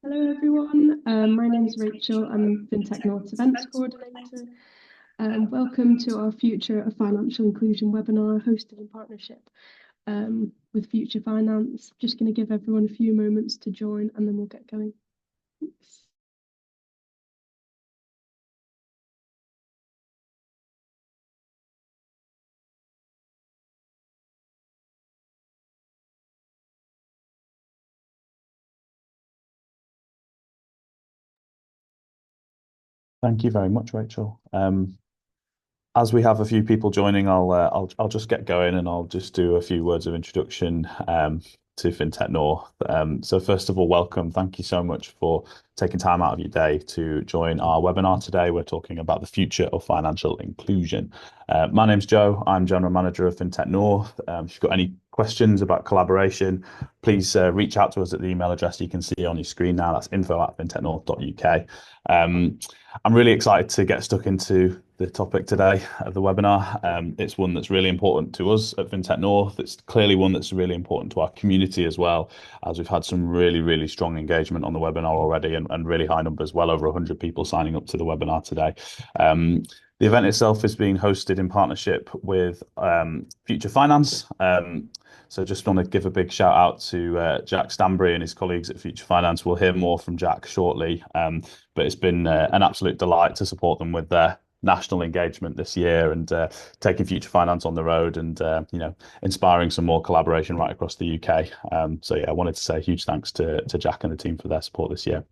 Hello everyone, my name is Rachel. I'm FinTech North's events coordinator. Welcome to our Future of Financial Inclusion webinar hosted in partnership with Future Finance. Just going to give everyone a few moments to join and then we'll get going. Thanks. Thank you very much, Rachel. As we have a few people joining, I'll just get going and I'll just do a few words of introduction to FinTech North. So first of all, welcome. Thank you so much for taking time out of your day to join our webinar today. We're talking about the future of financial inclusion. My name's Joe. I'm General Manager of FinTech North. If you've got any questions about collaboration, please reach out to us at the email address you can see on your screen now. That's info@fintechnorth.uk. I'm really excited to get stuck into the topic today of the webinar. It's one that's really important to us at FinTech North. It's clearly one that's really important to our community as well, as we've had some really strong engagement on the webinar already and really high numbers, well over 100 people signing up to the webinar today. The event itself is being hosted in partnership with Future Finance. So just want to give a big shout out to Jack Stanbury and his colleagues at Future Finance. We'll hear more from Jack shortly, but it's been an absolute delight to support them with their national engagement this year and taking Future Finance on the road and inspiring some more collaboration right across the UK. So yeah, I wanted to say a huge thanks to Jack and the team for their support this year.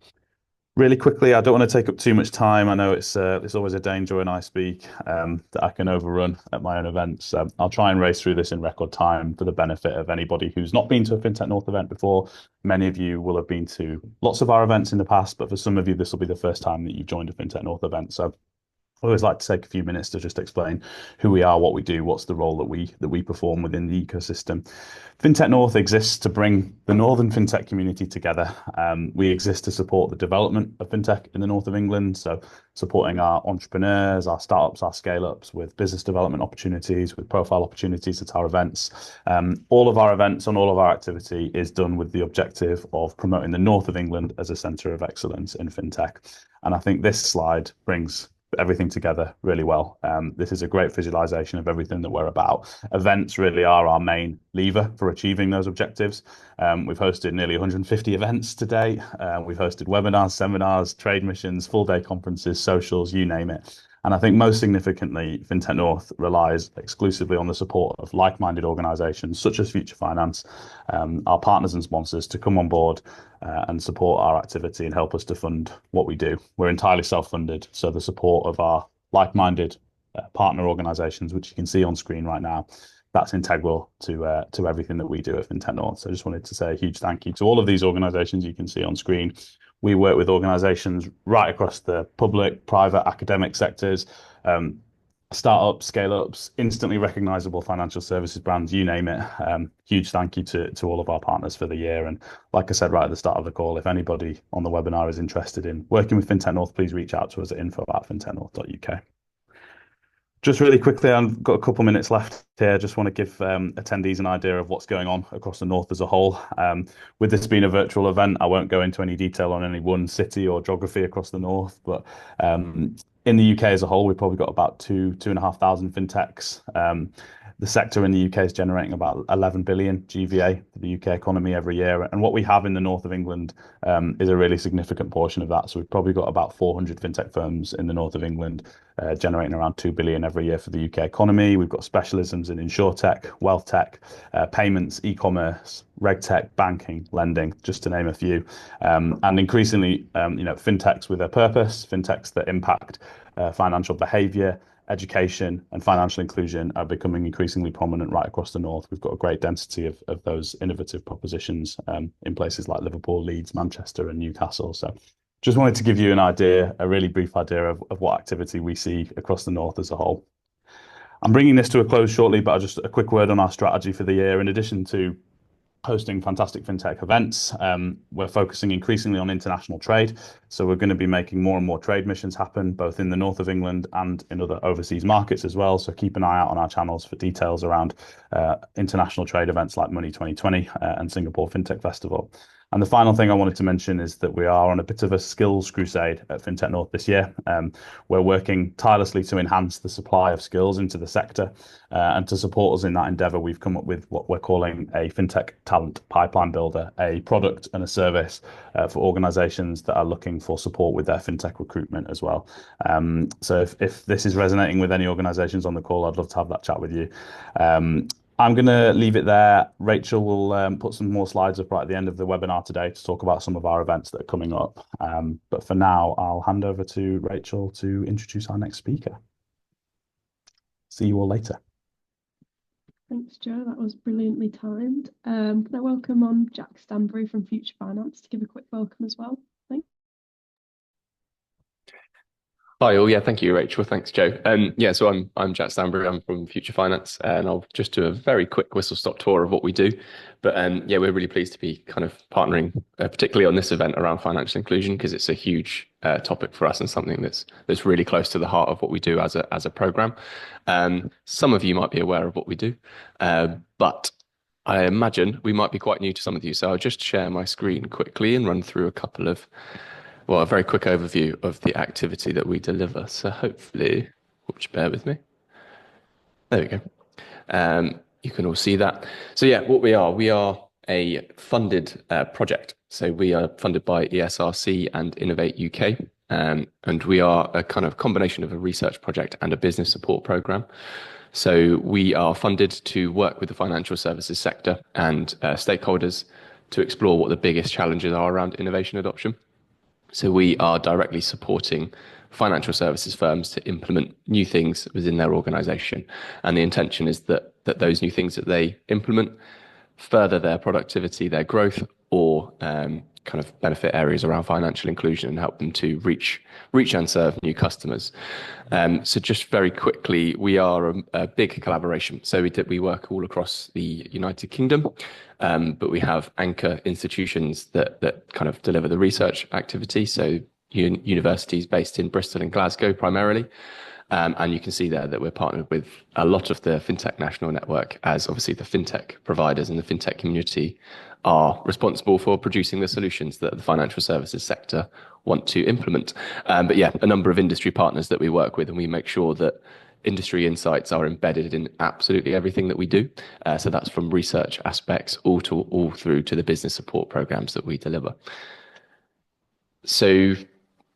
Really quickly, I don't want to take up too much time. I know it's always a danger when I speak that I can overrun at my own events. I'll try and race through this in record time for the benefit of anybody who's not been to a FinTech North event before. Many of you will have been to lots of our events in the past, but for some of you, this will be the first time that you've joined a FinTech North event. So I always like to take a few minutes to just explain who we are, what we do, what's the role that we perform within the ecosystem. FinTech North exists to bring the northern fintech community together. We exist to support the development of fintech in the north of England, so supporting our entrepreneurs, our startups, our scale-ups with business development opportunities, with profile opportunities at our events. All of our events and all of our activity is done with the objective of promoting the north of England as a centre of excellence in fintech. And I think this slide brings everything together really well. This is a great visualization of everything that we're about. Events really are our main lever for achieving those objectives. We've hosted nearly 150 events to date. We've hosted webinars, seminars, trade missions, full day conferences, socials, you name it. And I think most significantly, FinTech North relies exclusively on the support of like-minded organisations such as Future Finance, our partners and sponsors to come on board and support our activity and help us to fund what we do. We're entirely self-funded, so the support of our like-minded partner organisations, which you can see on screen right now, that's integral to everything that we do at FinTech North. So I just wanted to say a huge thank you to all of these organisations you can see on screen. We work with organisations right across the public, private, academic sectors, startups, scale-ups, instantly recognisable financial services brands, you name it. Huge thank you to all of our partners for the year. And like I said right at the start of the call, if anybody on the webinar is interested in working with FinTech North, please reach out to us at info@fintechnorth.uk. Just really quickly, I've got a couple minutes left here. Just want to give attendees an idea of what's going on across the North as a whole. With this being a virtual event, I won't go into any detail on any one city or geography across the North, but in the UK as a whole, we've probably got about 2,500 fintechs. The sector in the UK is generating about 11 billion GVA for the UK economy every year. And what we have in the north of England is a really significant portion of that. So we've probably got about 400 fintech firms in the north of England generating around 2 billion every year for the UK economy. We've got specialisms in insurtech, wealth tech, payments, e-commerce, regtech, banking, lending, just to name a few. And increasingly, fintechs with a purpose, fintechs that impact financial behavior, education and financial inclusion are becoming increasingly prominent right across the north. We've got a great density of those innovative propositions in places like Liverpool, Leeds, Manchester and Newcastle. So just wanted to give you an idea, a really brief idea of what activity we see across the north as a whole. I'm bringing this to a close shortly, but just a quick word on our strategy for the year. In addition to hosting fantastic fintech events, we're focusing increasingly on international trade. So we're going to be making more and more trade missions happen, both in the north of England and in other overseas markets as well. So keep an eye out on our channels for details around international trade events like Money 2020 and Singapore FinTech Festival. And the final thing I wanted to mention is that we are on a bit of a skills crusade at FinTech North this year. We're working tirelessly to enhance the supply of skills into the sector. And to support us in that endeavour, we've come up with what we're calling a FinTech Talent Pipeline Builder, a product and a service for organisations that are looking for support with their FinTech recruitment as well. So if this is resonating with any organisations on the call, I'd love to have that chat with you. I'm going to leave it there. Rachel will put some more slides up right at the end of the webinar today to talk about some of our events that are coming up. But for now, I'll hand over to Rachel to introduce our next speaker. See you all later. Thanks, Joe. That was brilliantly timed. Can I welcome on Jack Stanbury from Future Finance to give a quick welcome as well? Thanks. Hi all, yeah, thank you, Rachel. Thanks, Joe. So I'm Jack Stanbury. I'm from Future Finance, and I'll just do a very quick whistle-stop tour of what we do. But we're really pleased to be kind of partnering, particularly on this event around financial inclusion, because it's a huge topic for us and something that's really close to the heart of what we do as a program. Some of you might be aware of what we do, but I imagine we might be quite new to some of you. So I'll just share my screen quickly and run through a very quick overview of the activity that we deliver. So hopefully, bear with me. There we go. You can all see that. So yeah, what we are a funded project. So we are funded by ESRC and Innovate UK. And we are a kind of combination of a research project and a business support program. So we are funded to work with the financial services sector and stakeholders to explore what the biggest challenges are around innovation adoption. So we are directly supporting financial services firms to implement new things within their organization. And the intention is that those new things that they implement further their productivity, their growth, or kind of benefit areas around financial inclusion and help them to reach and serve new customers. So just very quickly, we are a big collaboration. So we work all across the United Kingdom, but we have anchor institutions that kind of deliver the research activity. So universities based in Bristol and Glasgow primarily. And you can see there that we're partnered with a lot of the FinTech National Network, as obviously the FinTech providers and the FinTech community are responsible for producing the solutions that the financial services sector want to implement. But yeah, a number of industry partners that we work with, and we make sure that industry insights are embedded in absolutely everything that we do. So that's from research aspects all through to the business support programs that we deliver. So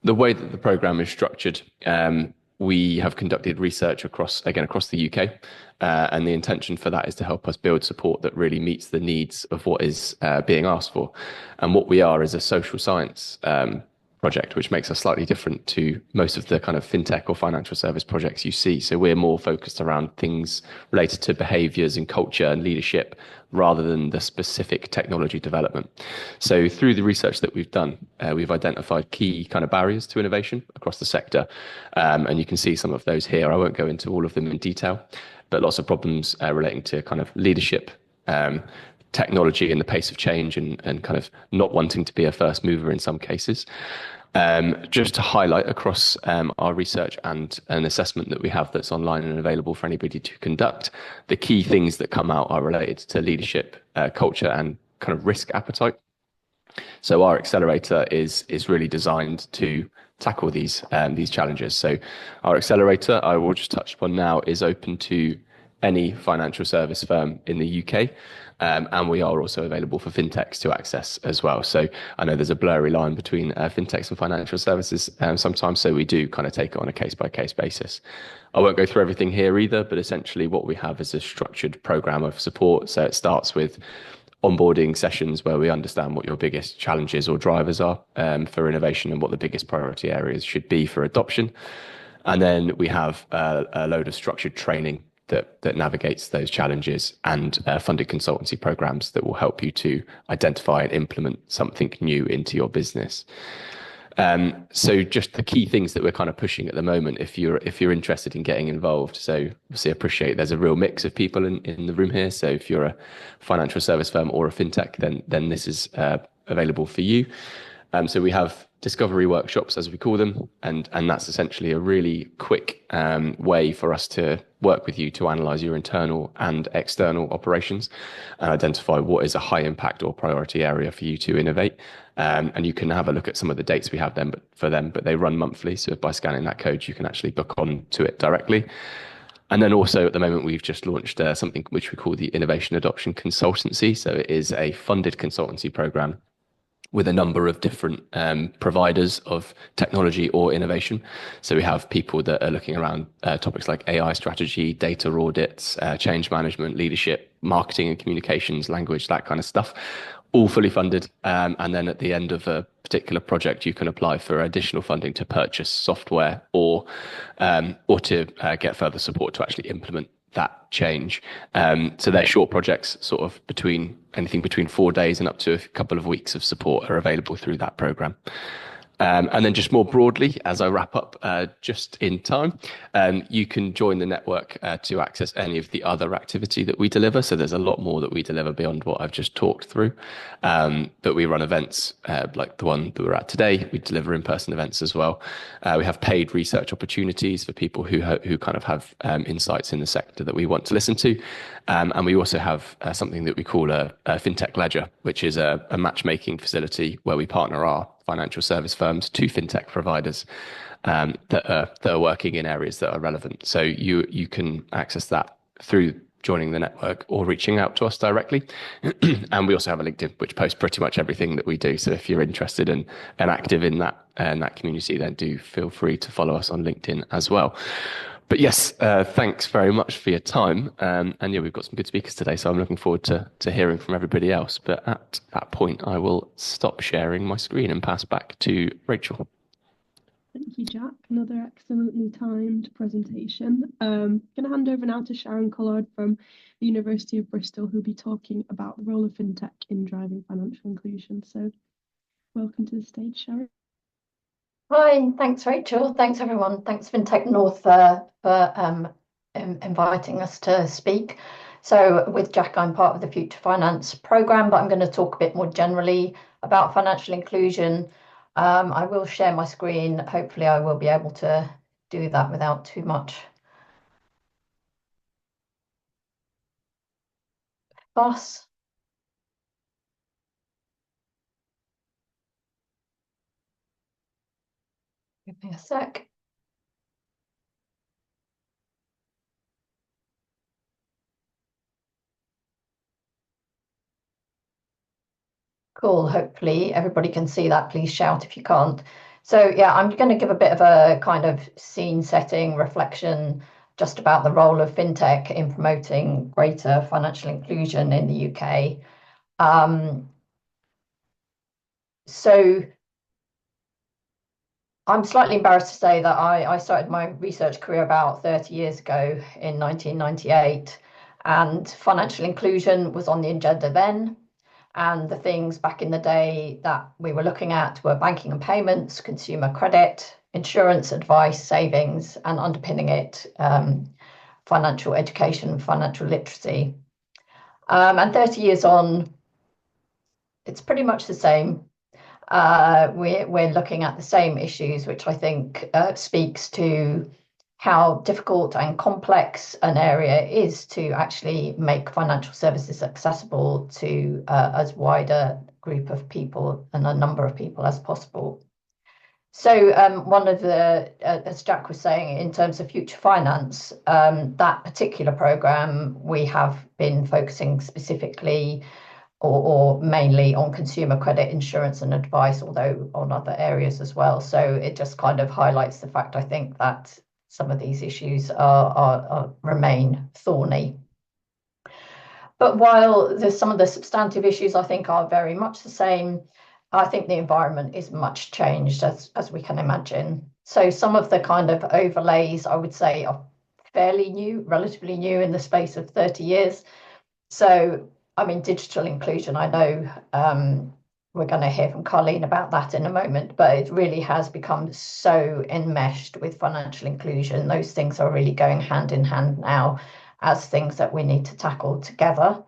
the way that the program is structured, we have conducted research across the UK, and the intention for that is to help us build support that really meets the needs of what is being asked for. And what we are is a social science project, which makes us slightly different to most of the kind of fintech or financial service projects you see. So we're more focused around things related to behaviors and culture and leadership rather than the specific technology development. So through the research that we've done, we've identified key kind of barriers to innovation across the sector. And you can see some of those here. I won't go into all of them in detail, but lots of problems relating to kind of leadership, technology and the pace of change, and kind of not wanting to be a first mover in some cases. Just to highlight across our research and an assessment that we have that's online and available for anybody to conduct, the key things that come out are related to leadership, culture, and kind of risk appetite. So our accelerator is really designed to tackle these challenges. So our accelerator, I will just touch upon now, is open to any financial service firm in the UK. And we are also available for fintechs to access as well. So I know there's a blurry line between fintechs and financial services sometimes, so we do kind of take it on a case-by-case basis. I won't go through everything here either, but essentially what we have is a structured program of support. So it starts with onboarding sessions where we understand what your biggest challenges or drivers are for innovation and what the biggest priority areas should be for adoption. And then we have a load of structured training that navigates those challenges, and funded consultancy programs that will help you to identify and implement something new into your business. So just the key things that we're kind of pushing at the moment, if you're interested in getting involved. So obviously I appreciate there's a real mix of people in the room here. So if you're a financial service firm or a fintech, then this is available for you. So we have discovery workshops, as we call them, and that's essentially a really quick way for us to work with you to analyze your internal and external operations and identify what is a high impact or priority area for you to innovate. And you can have a look at some of the dates we have for them, but they run monthly. So by scanning that code, you can actually book on to it directly. And then also at the moment, we've just launched something which we call the Innovation Adoption Consultancy. So it is a funded consultancy program with a number of different providers of technology or innovation. So we have people that are looking around topics like AI strategy, data audits, change management, leadership, marketing and communications, language, that kind of stuff, all fully funded. And then at the end of a particular project, you can apply for additional funding to purchase software or to get further support to actually implement that change. So they're short projects, sort of anything between 4 days and up to a couple of weeks of support are available through that program. And then just more broadly, as I wrap up just in time, you can join the network to access any of the other activity that we deliver. So there's a lot more that we deliver beyond what I've just talked through. But we run events like the one that we're at today. We deliver in-person events as well. We have paid research opportunities for people who kind of have insights in the sector that we want to listen to. And we also have something that we call a FinTech Ledger, which is a matchmaking facility where we partner our financial service firms to fintech providers that are working in areas that are relevant. So you can access that through joining the network or reaching out to us directly. And we also have a LinkedIn, which posts pretty much everything that we do. So if you're interested and active in that community, then do feel free to follow us on LinkedIn as well. But yes, thanks very much for your time. And yeah, we've got some good speakers today, so I'm looking forward to hearing from everybody else. But at that point, I will stop sharing my screen and pass back to Rachel. Thank you, Jack. Another excellently timed presentation. Going to hand over now to Sharon Collard from the University of Bristol, who'll be talking about the role of fintech in driving financial inclusion. So welcome to the stage, Sharon. Hi, thanks, Rachel. Thanks, everyone. Thanks, FinTech North, for inviting us to speak. So with Jack, I'm part of the Future Finance programme, but I'm going to talk a bit more generally about financial inclusion. I will share my screen. Hopefully, I will be able to do that without too much fuss. Give me a sec. Cool. Hopefully everybody can see that. Please shout if you can't. So yeah, I'm going to give a bit of a kind of scene setting reflection just about the role of fintech in promoting greater financial inclusion in the UK. So I'm slightly embarrassed to say that I started my research career about 30 years ago in 1998, and financial inclusion was on the agenda then. And the things back in the day that we were looking at were banking and payments, consumer credit, insurance, advice, savings, and underpinning it, financial education, financial literacy. And 30 years on, it's pretty much the same. We're looking at the same issues, which I think speaks to how difficult and complex an area is to actually make financial services accessible to as wide a group of people and a number of people as possible. So one of the, as Jack was saying, in terms of Future Finance, that particular programme, we have been focusing specifically or mainly on consumer credit, insurance and advice, although on other areas as well. So it just kind of highlights the fact, I think, that some of these issues remain thorny. But while there's some of the substantive issues I think are very much the same, I think the environment is much changed, as we can imagine. So some of the kind of overlays, I would say, are fairly new, relatively new in the space of 30 years. So, I mean, digital inclusion, I know we're going to hear from Carleen about that in a moment, but it really has become so enmeshed with financial inclusion. Those things are really going hand in hand now as things that we need to tackle together.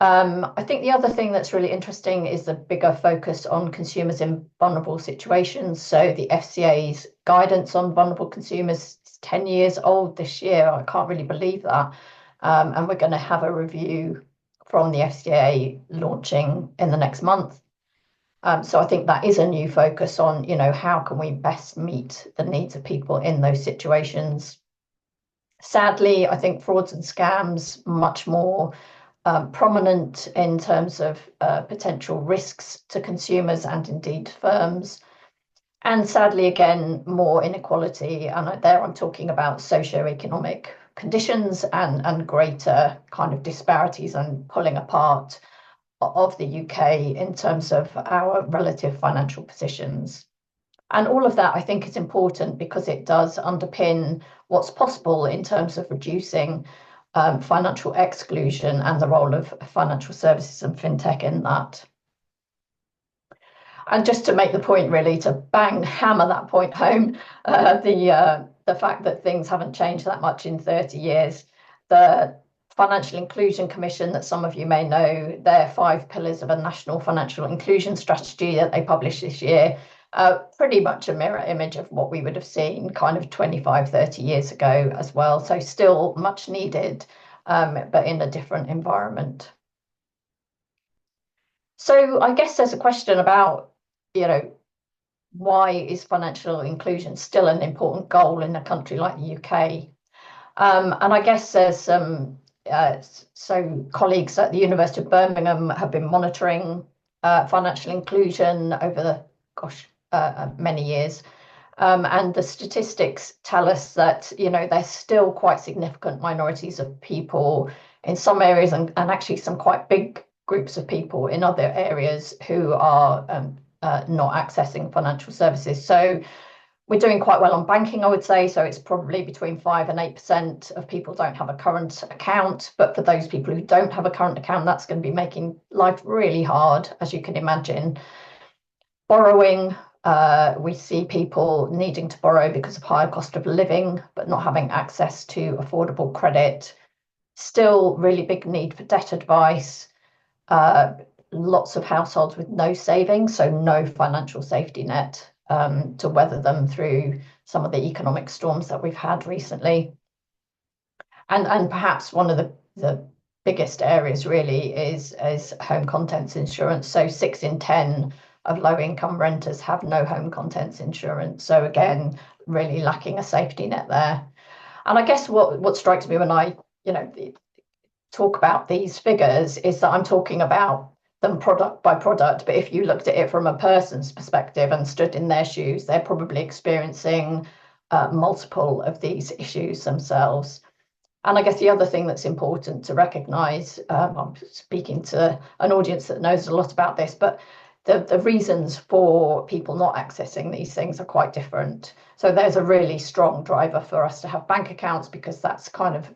I think the other thing that's really interesting is the bigger focus on consumers in vulnerable situations. So the FCA's guidance on vulnerable consumers is 10 years old this year. I can't really believe that. And we're going to have a review from the FCA launching in the next month. So I think that is a new focus on, how can we best meet the needs of people in those situations. Sadly, I think frauds and scams much more prominent in terms of potential risks to consumers and indeed firms. And sadly, again, more inequality. And there I'm talking about socioeconomic conditions and greater kind of disparities and pulling apart of the UK in terms of our relative financial positions. And all of that, I think, is important because it does underpin what's possible in terms of reducing financial exclusion and the role of financial services and fintech in that. And just to make the point, really, to hammer that point home, the fact that things haven't changed that much in 30 years, the Financial Inclusion Commission that some of you may know, their 5 pillars of a national financial inclusion strategy that they published this year, pretty much a mirror image of what we would have seen kind of 25, 30 years ago as well. So still much needed, but in a different environment. So I guess there's a question about, why is financial inclusion still an important goal in a country like the UK? And I guess there's some, so colleagues at the University of Birmingham have been monitoring financial inclusion over many years. And the statistics tell us that, there's still quite significant minorities of people in some areas and actually some quite big groups of people in other areas who are not accessing financial services. So we're doing quite well on banking, I would say. So it's probably between 5 and 8% of people don't have a current account. But for those people who don't have a current account, that's going to be making life really hard, as you can imagine. Borrowing, we see people needing to borrow because of higher cost of living, but not having access to affordable credit. Still really big need for debt advice. Lots of households with no savings, so no financial safety net to weather them through some of the economic storms that we've had recently. And perhaps one of the biggest areas really is home contents insurance. So 6 in 10 of low-income renters have no home contents insurance. So again, really lacking a safety net there. And I guess what strikes me when I talk about these figures is that I'm talking about them product by product, but if you looked at it from a person's perspective and stood in their shoes, they're probably experiencing multiple of these issues themselves. And I guess the other thing that's important to recognise, I'm speaking to an audience that knows a lot about this, but the reasons for people not accessing these things are quite different. So there's a really strong driver for us to have bank accounts because that's kind of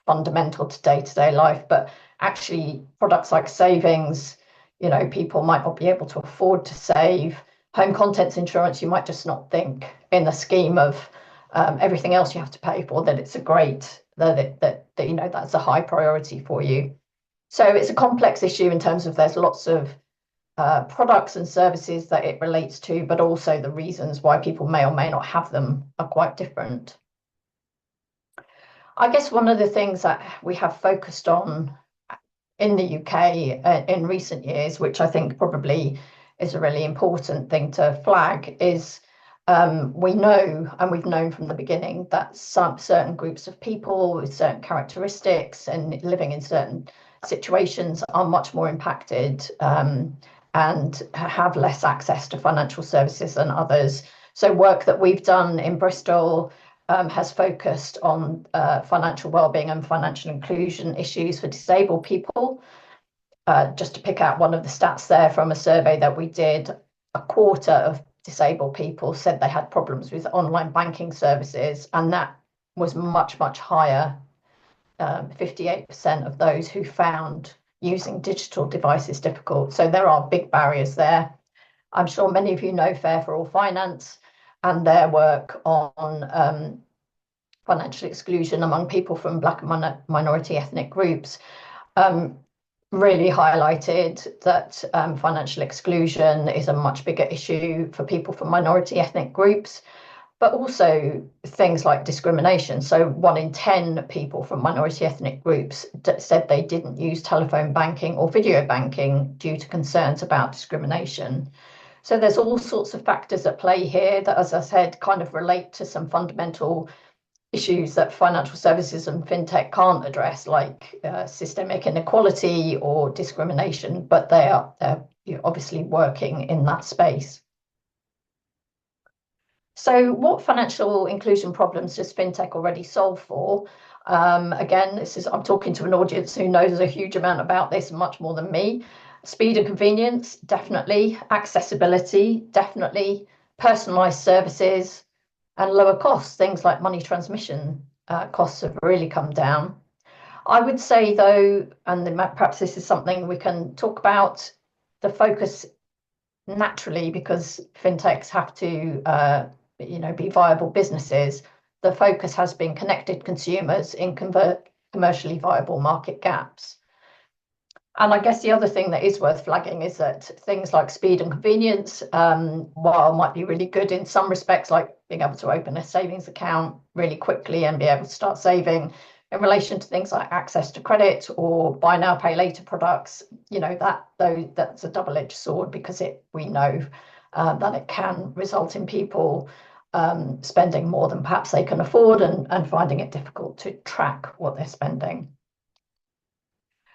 fundamental to day-to-day life. But actually products like savings, people might not be able to afford to save. Home contents insurance, you might just not think in the scheme of everything else you have to pay for that it's a great, that that's a high priority for you. So it's a complex issue in terms of there's lots of products and services that it relates to, but also the reasons why people may or may not have them are quite different. I guess one of the things that we have focused on in the UK in recent years, which I think probably is a really important thing to flag, is we know, and we've known from the beginning, that some certain groups of people with certain characteristics and living in certain situations are much more impacted and have less access to financial services than others. So work that we've done in Bristol has focused on financial wellbeing and financial inclusion issues for disabled people. Just to pick out one of the stats there from a survey that we did, a quarter of disabled people said they had problems with online banking services, and that was much, much higher. 58% of those who found using digital devices difficult. So there are big barriers there. I'm sure many of you know Fair for All Finance and their work on financial exclusion among people from Black and minority ethnic groups. really highlighted that financial exclusion is a much bigger issue for people from minority ethnic groups, but also things like discrimination. So 1 in 10 people from minority ethnic groups said they didn't use telephone banking or video banking due to concerns about discrimination. So there's all sorts of factors at play here that, as I said, kind of relate to some fundamental issues that financial services and fintech can't address, like systemic inequality or discrimination, but they're obviously working in that space. So what financial inclusion problems does fintech already solve for? Again, I'm talking to an audience who knows a huge amount about this, much more than me. Speed and convenience, definitely. Accessibility, definitely. Personalized services and lower costs, things like money transmission costs have really come down. I would say, though, and perhaps this is something we can talk about, the focus naturally, because fintechs have to be viable businesses, the focus has been connected consumers in commercially viable market gaps. And I guess the other thing that is worth flagging is that things like speed and convenience, while might be really good in some respects, like being able to open a savings account really quickly and be able to start saving, in relation to things like access to credit or buy now, pay later products, that's a double-edged sword, because we know that it can result in people spending more than perhaps they can afford and finding it difficult to track what they're spending.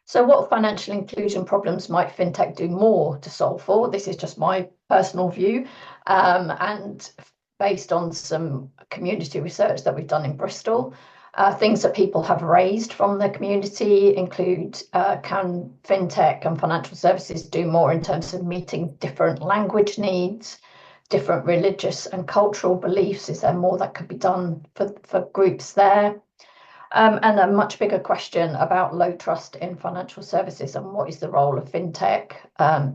So what financial inclusion problems might fintech do more to solve for? This is just my personal view, and based on some community research that we've done in Bristol. Things that people have raised from the community include, can fintech and financial services do more in terms of meeting different language needs, different religious and cultural beliefs? Is there more that could be done for groups there? And a much bigger question about low trust in financial services and what is the role of fintech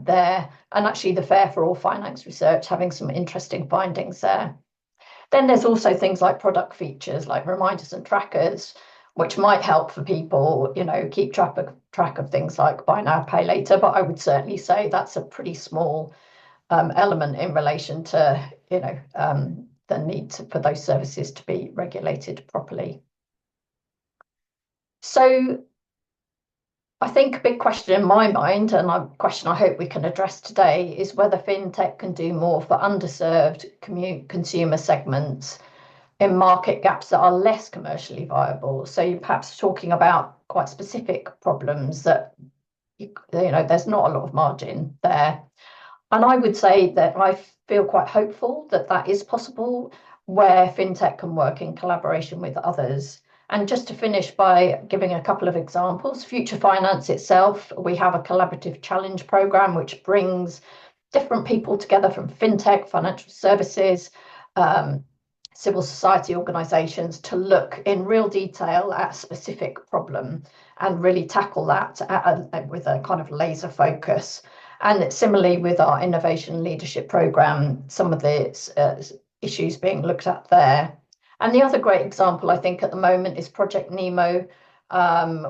there. And actually the Fair for All Finance research having some interesting findings there. Then there's also things like product features like reminders and trackers, which might help for people, keep track of things like buy now, pay later. But I would certainly say that's a pretty small element in relation to, the need for those services to be regulated properly. So I think a big question in my mind, and a question I hope we can address today, is whether fintech can do more for underserved consumer segments in market gaps that are less commercially viable. So you're perhaps talking about quite specific problems that, there's not a lot of margin there. And I would say that I feel quite hopeful that that is possible, where fintech can work in collaboration with others. And just to finish by giving a couple of examples, Future Finance itself, we have a collaborative challenge program which brings different people together from fintech, financial services, civil society organisations to look in real detail at a specific problem and really tackle that with a kind of laser focus. And similarly with our innovation leadership program, some of the issues being looked at there. And the other great example, I think, at the moment is Project Nemo,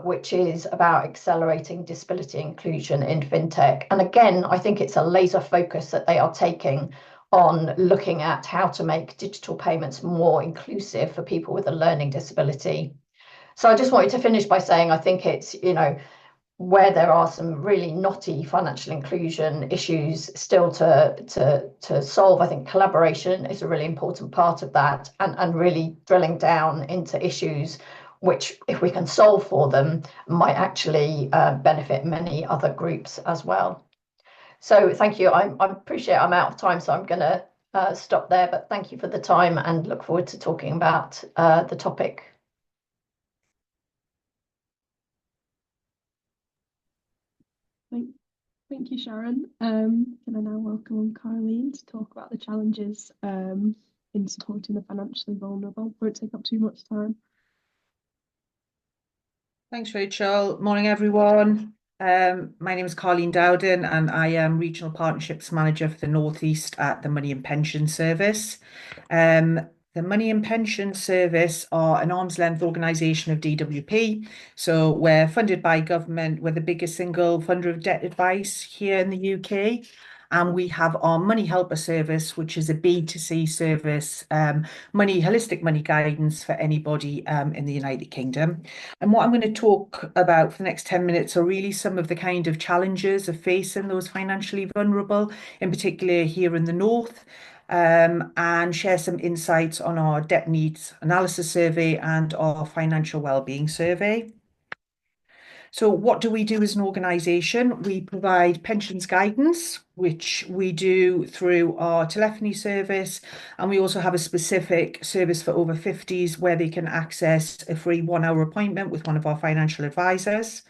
which is about accelerating disability inclusion in fintech. And again, I think it's a laser focus that they are taking on looking at how to make digital payments more inclusive for people with a learning disability. So I just wanted to finish by saying I think it's, where there are some really knotty financial inclusion issues still to solve, I think collaboration is a really important part of that, and really drilling down into issues which, if we can solve for them, might actually benefit many other groups as well. So thank you. I appreciate I'm out of time, so I'm going to stop there, but thank you for the time and look forward to talking about the topic. Thank you, Sharon. Can I now welcome Carleen to talk about the challenges in supporting the financially vulnerable? Won't take up too much time. Thanks, Rachel. Morning, everyone. My name is Carleen Dowden, and I am Regional Partnerships Manager for the North East at the Money and Pension Service. The The Money and Pension Service are an arm's length organisation of DWP. So we're funded by government. We're the biggest single funder of debt advice here in the UK. And we have our Money Helper service, which is a B2C service, holistic money guidance for anybody in the United Kingdom. And what I'm going to talk about for the next 10 minutes are really some of the kind of challenges of facing those financially vulnerable, in particular here in the North, and share some insights on our debt needs analysis survey and our financial wellbeing survey. So what do we do as an organisation? We provide pensions guidance, which we do through our telephony service. And we also have a specific service for over 50s where they can access a free 1-hour appointment with one of our financial advisors.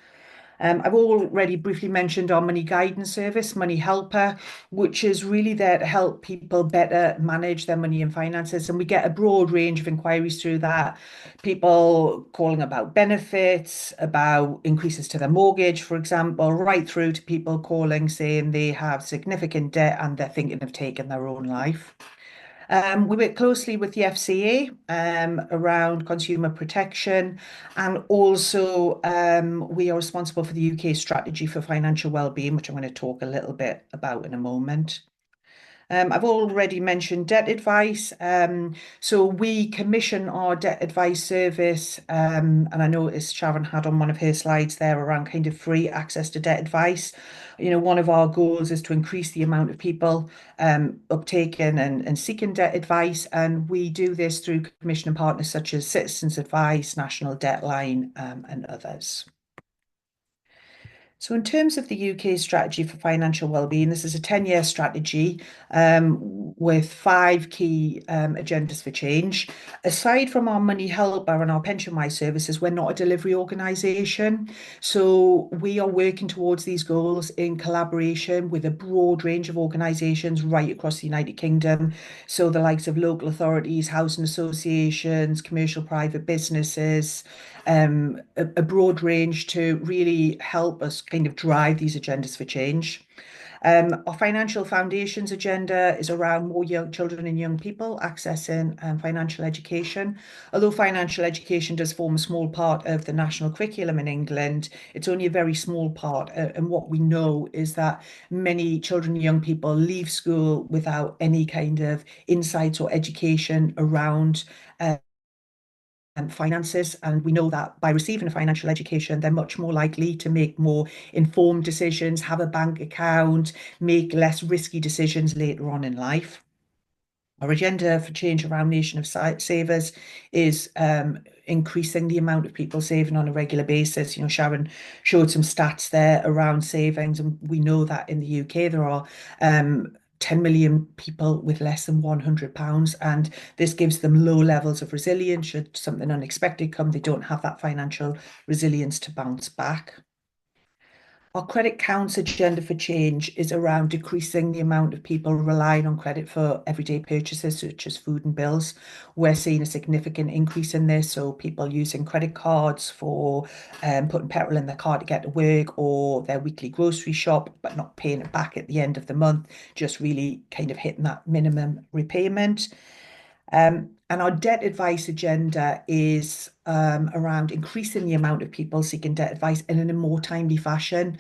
I've already briefly mentioned our money guidance service, Money Helper, which is really there to help people better manage their money and finances. And we get a broad range of inquiries through that. People calling about benefits, about increases to their mortgage, for example, right through to people calling saying they have significant debt and they're thinking of taking their own life. We work closely with the FCA around consumer protection, and also we are responsible for the UK strategy for financial wellbeing, which I'm going to talk a little bit about in a moment. I've already mentioned debt advice. So we commission our debt advice service, and I noticed Sharon had on one of her slides there around kind of free access to debt advice. You know, one of our goals is to increase the amount of people uptaking and seeking debt advice, and we do this through commissioning partners such as Citizens Advice, National Debt Line, and others. So in terms of the UK strategy for financial wellbeing, this is a 10-year strategy with 5 key agendas for change. Aside from our Money Helper and our PensionWise services, we're not a delivery organisation. So we are working towards these goals in collaboration with a broad range of organisations right across the United Kingdom. So the likes of local authorities, housing associations, commercial private businesses, a broad range to really help us kind of drive these agendas for change. Our financial foundations agenda is around more young children and young people accessing financial education. Although financial education does form a small part of the national curriculum in England, it's only a very small part. And what we know is that many children and young people leave school without any kind of insights or education around finances, and we know that by receiving a financial education they're much more likely to make more informed decisions, have a bank account, make less risky decisions later on in life. Our agenda for change around Nation of Savers is increasing the amount of people saving on a regular basis. You know, Sharon showed some stats there around savings, and we know that in the UK there are 10 million people with less than £100, and this gives them low levels of resilience. Should something unexpected come, they don't have that financial resilience to bounce back. Our credit counts agenda for change is around decreasing the amount of people relying on credit for everyday purchases, such as food and bills. We're seeing a significant increase in this. So people using credit cards for putting petrol in their car to get to work, or their weekly grocery shop, but not paying it back at the end of the month, just really kind of hitting that minimum repayment. And our debt advice agenda is around increasing the amount of people seeking debt advice in a more timely fashion.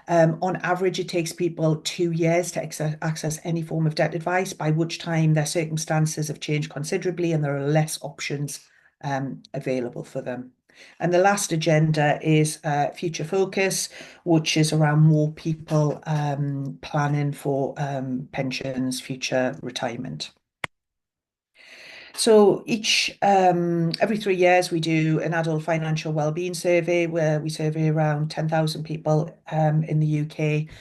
On average, it takes people 2 years to access any form of debt advice, by which time their circumstances have changed considerably and there are less options available for them. And the last agenda is future focus, which is around more people planning for pensions, future retirement. So every 3 years we do an adult financial wellbeing survey where we survey around 10,000 people in the UK,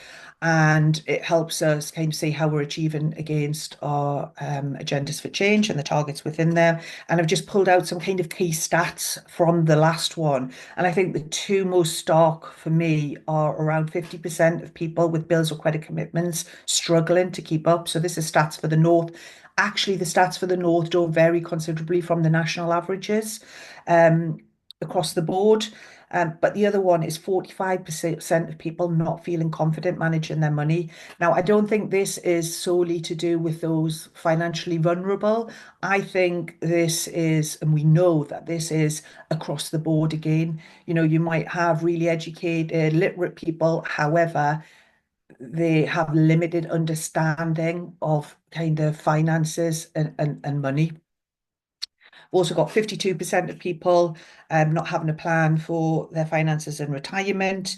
and it helps us kind of see how we're achieving against our agendas for change and the targets within there. And I've just pulled out some kind of key stats from the last one. And I think the 2 most stark for me are around 50% of people with bills or credit commitments struggling to keep up. So this is stats for the North. Actually, the stats for the North don't vary considerably from the national averages across the board. But the other one is 45% of people not feeling confident managing their money. Now, I don't think this is solely to do with those financially vulnerable. I think this is, and we know that this is across the board again. You know, you might have really educated, literate people, however, they have limited understanding of kind of finances and money. We've also got 52% of people not having a plan for their finances in retirement.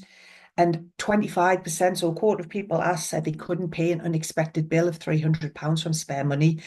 And 25%, so a quarter of people asked, said they couldn't pay an unexpected bill of £300 from spare money.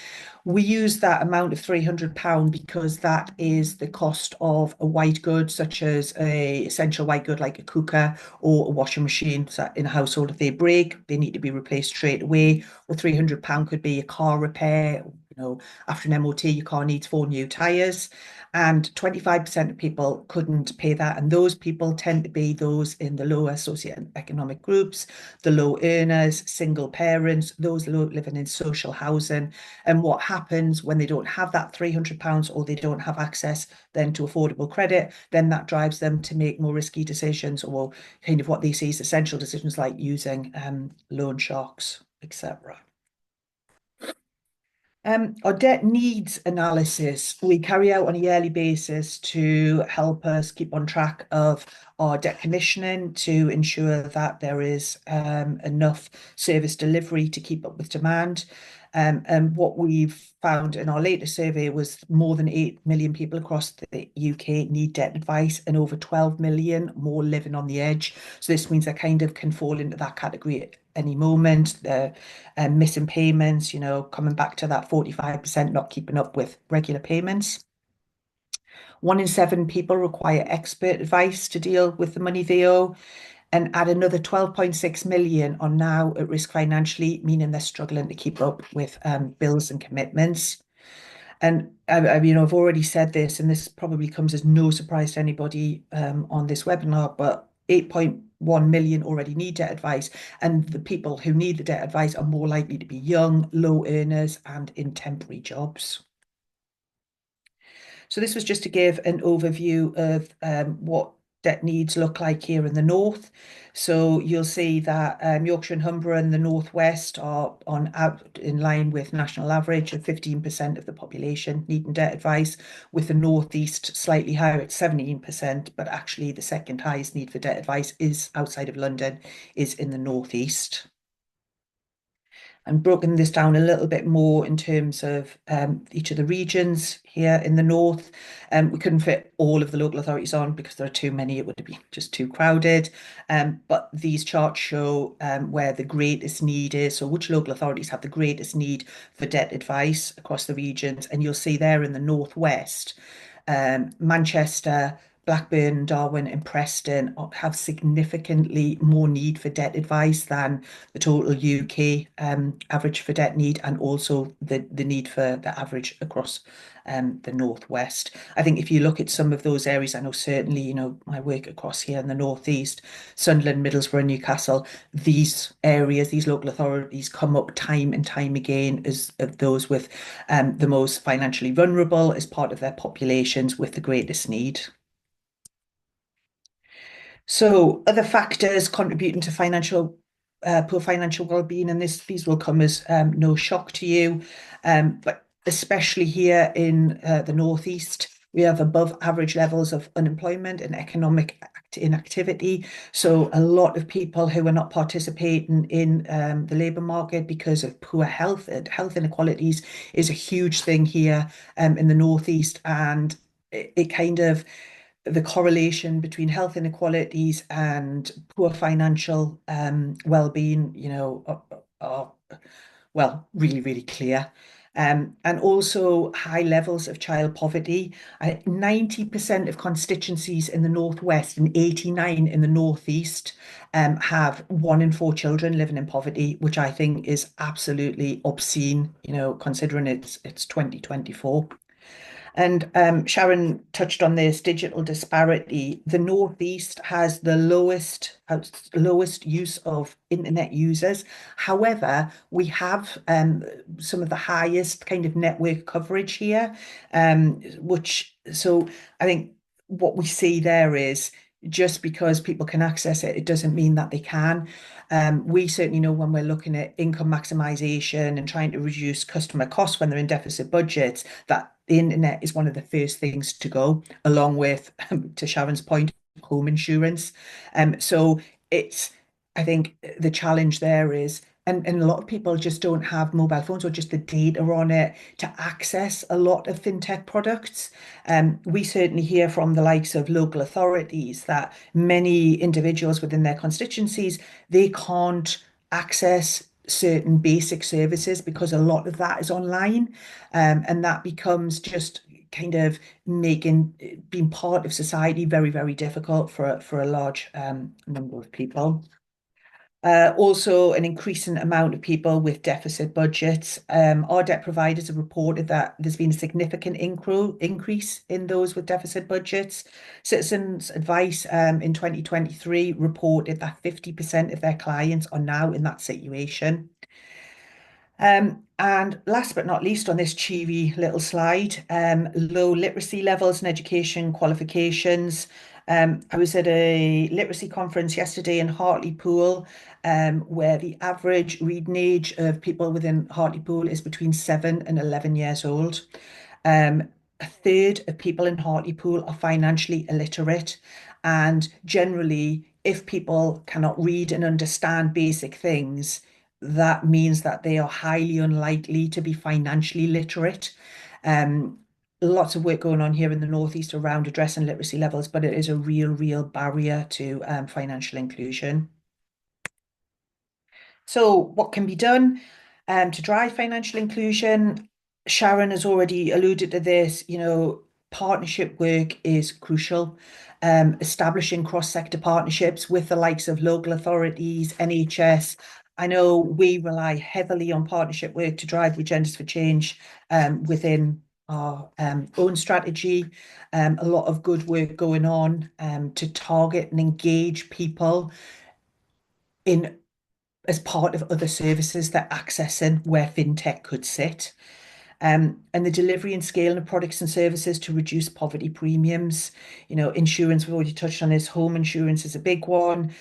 We use that amount of £300 because that is the cost of a white good, such as a essential white good like a cooker or a washing machine. So in a household, if they break, they need to be replaced straight away. Or £300 could be a car repair. You know, after an MOT, your car needs 4 new tyres. And 25% of people couldn't pay that. And those people tend to be those in the lower socioeconomic groups, the low earners, single parents, those living in social housing. And what happens when they don't have that £300 or they don't have access then to affordable credit, then that drives them to make more risky decisions, or kind of what they see as essential decisions like using loan sharks, etc. Our debt needs analysis we carry out on a yearly basis to help us keep on track of our debt commissioning, to ensure that there is enough service delivery to keep up with demand. And what we've found in our latest survey was more than 8 million people across the UK need debt advice, and over 12 million more living on the edge. So this means they kind of can fall into that category at any moment. They're missing payments, you know, coming back to that 45% not keeping up with regular payments. 1 in 7 people require expert advice to deal with the money they owe. And add another 12.6 million are now at risk financially, meaning they're struggling to keep up with bills and commitments. And you know, I've already said this, and this probably comes as no surprise to anybody on this webinar, but 8.1 million already need debt advice, and the people who need the debt advice are more likely to be young, low earners, and in temporary jobs. So this was just to give an overview of what debt needs look like here in the north. So you'll see that Yorkshire and Humber and the northwest are in line with national average of 15% of the population needing debt advice, with the northeast slightly higher at 17%, but actually the second highest need for debt advice is outside of London, is in the northeast. And broken this down a little bit more in terms of each of the regions here in the north. We couldn't fit all of the local authorities on because there are too many, it would be just too crowded. But these charts show where the greatest need is, so which local authorities have the greatest need for debt advice across the regions. And you'll see there in the northwest, Manchester, Blackburn, Darwin and Preston have significantly more need for debt advice than the total UK average for debt need, and also the need for the average across the northwest. I think if you look at some of those areas, I know certainly, you know, my work across here in the northeast, Sunderland, Middlesbrough, Newcastle, these areas, these local authorities come up time and time again as those with the most financially vulnerable as part of their populations with the greatest need. So other factors contributing to poor financial well-being, and these will come as no shock to you, but especially here in the northeast, we have above average levels of unemployment and economic inactivity. So a lot of people who are not participating in the labour market because of poor health. Health inequalities is a huge thing here in the northeast, and it kind of, the correlation between health inequalities and poor financial well-being, you know, are well, really, really clear. And also high levels of child poverty. 90% of constituencies in the northwest and 89 in the northeast have 1 in 4 children living in poverty, which I think is absolutely obscene, you know, considering it's 2024. And Sharon touched on this digital disparity. The Northeast has the lowest use of internet users. However, we have some of the highest kind of network coverage here, so I think what we see there is, just because people can access it, it doesn't mean that they can. We certainly know when we're looking at income maximization and trying to reduce customer costs when they're in deficit budgets, that the internet is one of the first things to go, along with, to Sharon's point, home insurance. So it's, I think the challenge there is, and a lot of people just don't have mobile phones or just the data on it to access a lot of fintech products. We certainly hear from the likes of local authorities that many individuals within their constituencies, they can't access certain basic services because a lot of that is online. And that becomes just kind of making being part of society very, very difficult for a large number of people. Also, an increasing amount of people with deficit budgets. Our debt providers have reported that there's been a significant increase in those with deficit budgets. Citizens Advice in 2023 reported that 50% of their clients are now in that situation. And last but not least on this cheery little slide, low literacy levels and education qualifications. I was at a literacy conference yesterday in Hartlepool, where the average reading age of people within Hartlepool is between 7 and 11 years old. A third of people in Hartlepool are financially illiterate, and generally, if people cannot read and understand basic things, that means that they are highly unlikely to be financially literate. Lots of work going on here in the Northeast around addressing literacy levels, but it is a real barrier to financial inclusion. So what can be done to drive financial inclusion? Sharon has already alluded to this, partnership work is crucial. Establishing cross-sector partnerships with the likes of local authorities, NHS. I know we rely heavily on partnership work to drive agendas for change within our own strategy. A lot of good work going on to target and engage people as part of other services they're accessing where fintech could sit. And the delivery and scaling of products and services to reduce poverty premiums. Insurance, we've already touched on this. Home insurance is a big one.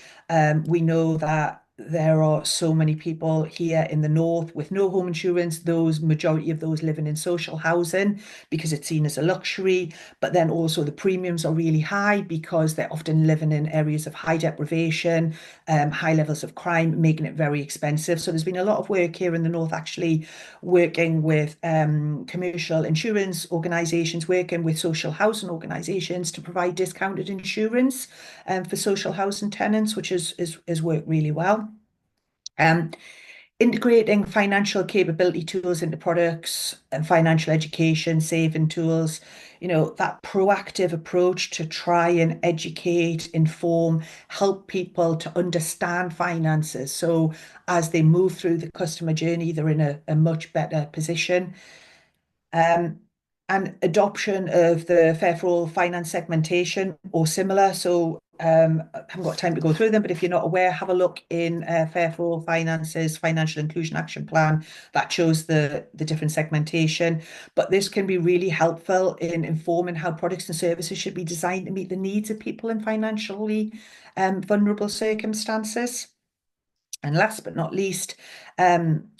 We know that there are so many people here in the north with no home insurance, majority of those living in social housing because it's seen as a luxury, but then also the premiums are really high because they're often living in areas of high deprivation, high levels of crime, making it very expensive. So there's been a lot of work here in the north actually working with commercial insurance organisations, working with social housing organisations to provide discounted insurance for social housing tenants, which has worked really well. Integrating financial capability tools into products and financial education, saving tools, that proactive approach to try and educate, inform, help people to understand finances. So as they move through the customer journey, they're in a much better position. And adoption of the Fair for All finance segmentation or similar. So I haven't got time to go through them, but if you're not aware, have a look in Fair for All Finance's Financial Inclusion Action Plan that shows the different segmentation. But this can be really helpful in informing how products and services should be designed to meet the needs of people in financially vulnerable circumstances. And last but not least,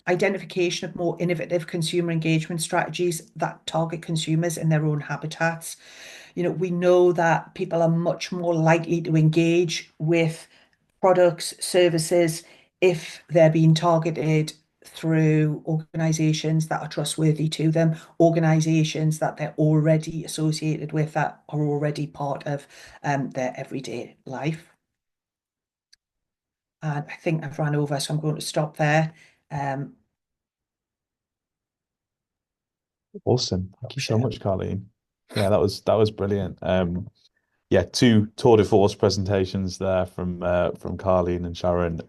identification of more innovative consumer engagement strategies that target consumers in their own habitats. We know that people are much more likely to engage with products, services, if they're being targeted through organisations that are trustworthy to them, organisations that they're already associated with, that are already part of their everyday life. And I think I've run over, so I'm going to stop there. Awesome. Thank you so much, Carleen. Yeah, that was brilliant. Yeah, two tour de force presentations there from Carleen and Sharon.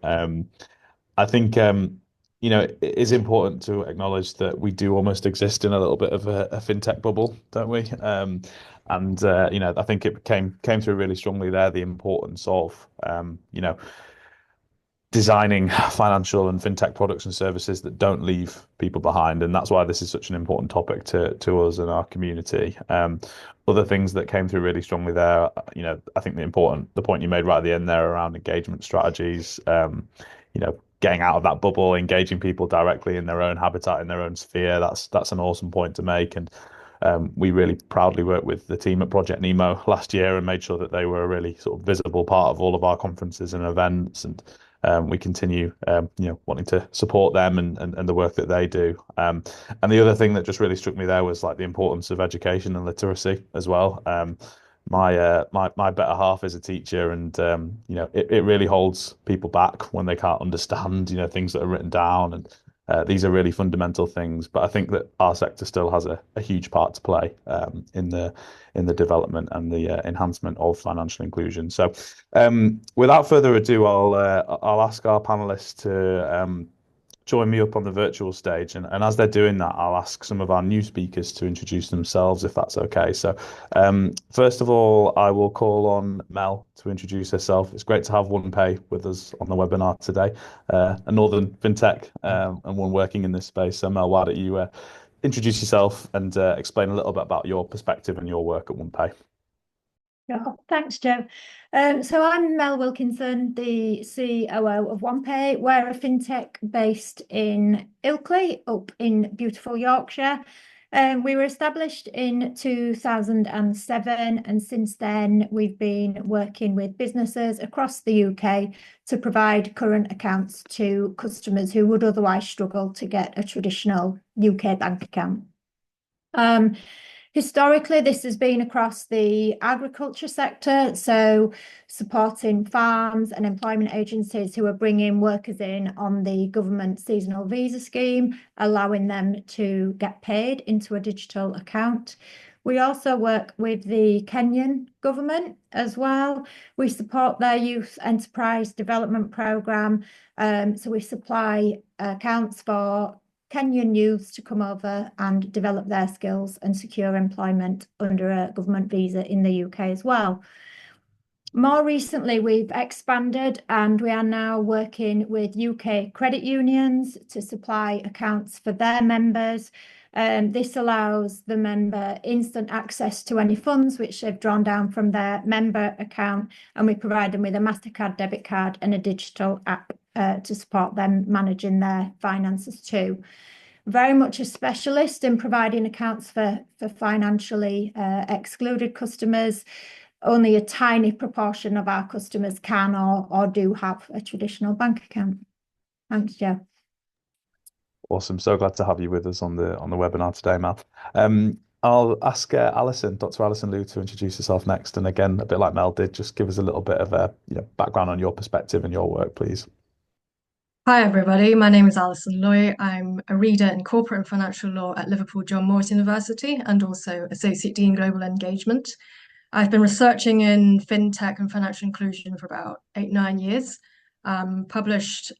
I think it is important to acknowledge that we do almost exist in a little bit of a fintech bubble, don't we? And I think it came through really strongly there, the importance of designing financial and fintech products and services that don't leave people behind, and that's why this is such an important topic to us and our community. Other things that came through really strongly there, I think the point you made right at the end there around engagement strategies, getting out of that bubble, engaging people directly in their own habitat, in their own sphere. That's an awesome point to make, and we really proudly worked with the team at Project Nemo last year and made sure that they were a really sort of visible part of all of our conferences and events. And we continue, wanting to support them and the work that they do. And the other thing that just really struck me there was like the importance of education and literacy as well. My better half is a teacher, and it really holds people back when they can't understand things that are written down, and these are really fundamental things. But I think that our sector still has a huge part to play in the development and the enhancement of financial inclusion. So without further ado, I'll ask our panelists to join me up on the virtual stage. And as they're doing that, I'll ask some of our new speakers to introduce themselves, if that's okay. So first of all, I will call on Mel to introduce herself. It's great to have OnePay with us on the webinar today, a Northern FinTech and one working in this space. So Mel, why don't you introduce yourself and explain a little bit about your perspective and your work at OnePay. Oh, thanks, Joe. So I'm Mel Wilkinson, the COO of OnePay. We're a fintech based in Ilkley, up in beautiful Yorkshire. We were established in 2007, and since then we've been working with businesses across the UK to provide current accounts to customers who would otherwise struggle to get a traditional UK bank account. Historically, this has been across the agriculture sector, so supporting farms and employment agencies who are bringing workers in on the government seasonal visa scheme, allowing them to get paid into a digital account. We also work with the Kenyan government as well. We support their youth enterprise development programme. So we supply accounts for Kenyan youths to come over and develop their skills and secure employment under a government visa in the UK as well. More recently, we've expanded and we are now working with UK credit unions to supply accounts for their members. This allows the member instant access to any funds which they've drawn down from their member account, and we provide them with a MasterCard debit card and a digital app to support them managing their finances too. Very much a specialist in providing accounts for financially excluded customers. Only a tiny proportion of our customers can or do have a traditional bank account. Thanks, Joe. Awesome. So glad to have you with us on the webinar today, Mel. I'll ask Dr. Alison Liu to introduce herself next. And again, a bit like Mel did, just give us a little bit of a background on your perspective and your work, please. Hi, everybody. My name is Alison Liu. I'm a reader in corporate and financial law at Liverpool John Moores University and also Associate Dean Global Engagement. I've been researching in fintech and financial inclusion for about 8-9 years, published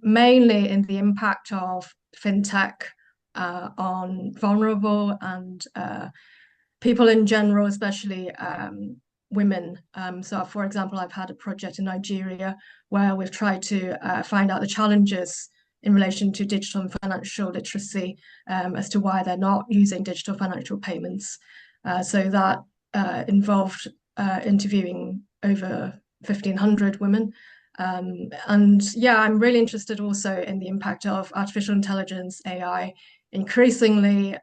mainly in the impact of fintech on vulnerable and people in general, especially women. So, for example, I've had a project in Nigeria where we've tried to find out the challenges in relation to digital and financial literacy as to why they're not using digital financial payments. So that involved interviewing over 1,500 women. And yeah, I'm really interested also in the impact of artificial intelligence, AI, increasingly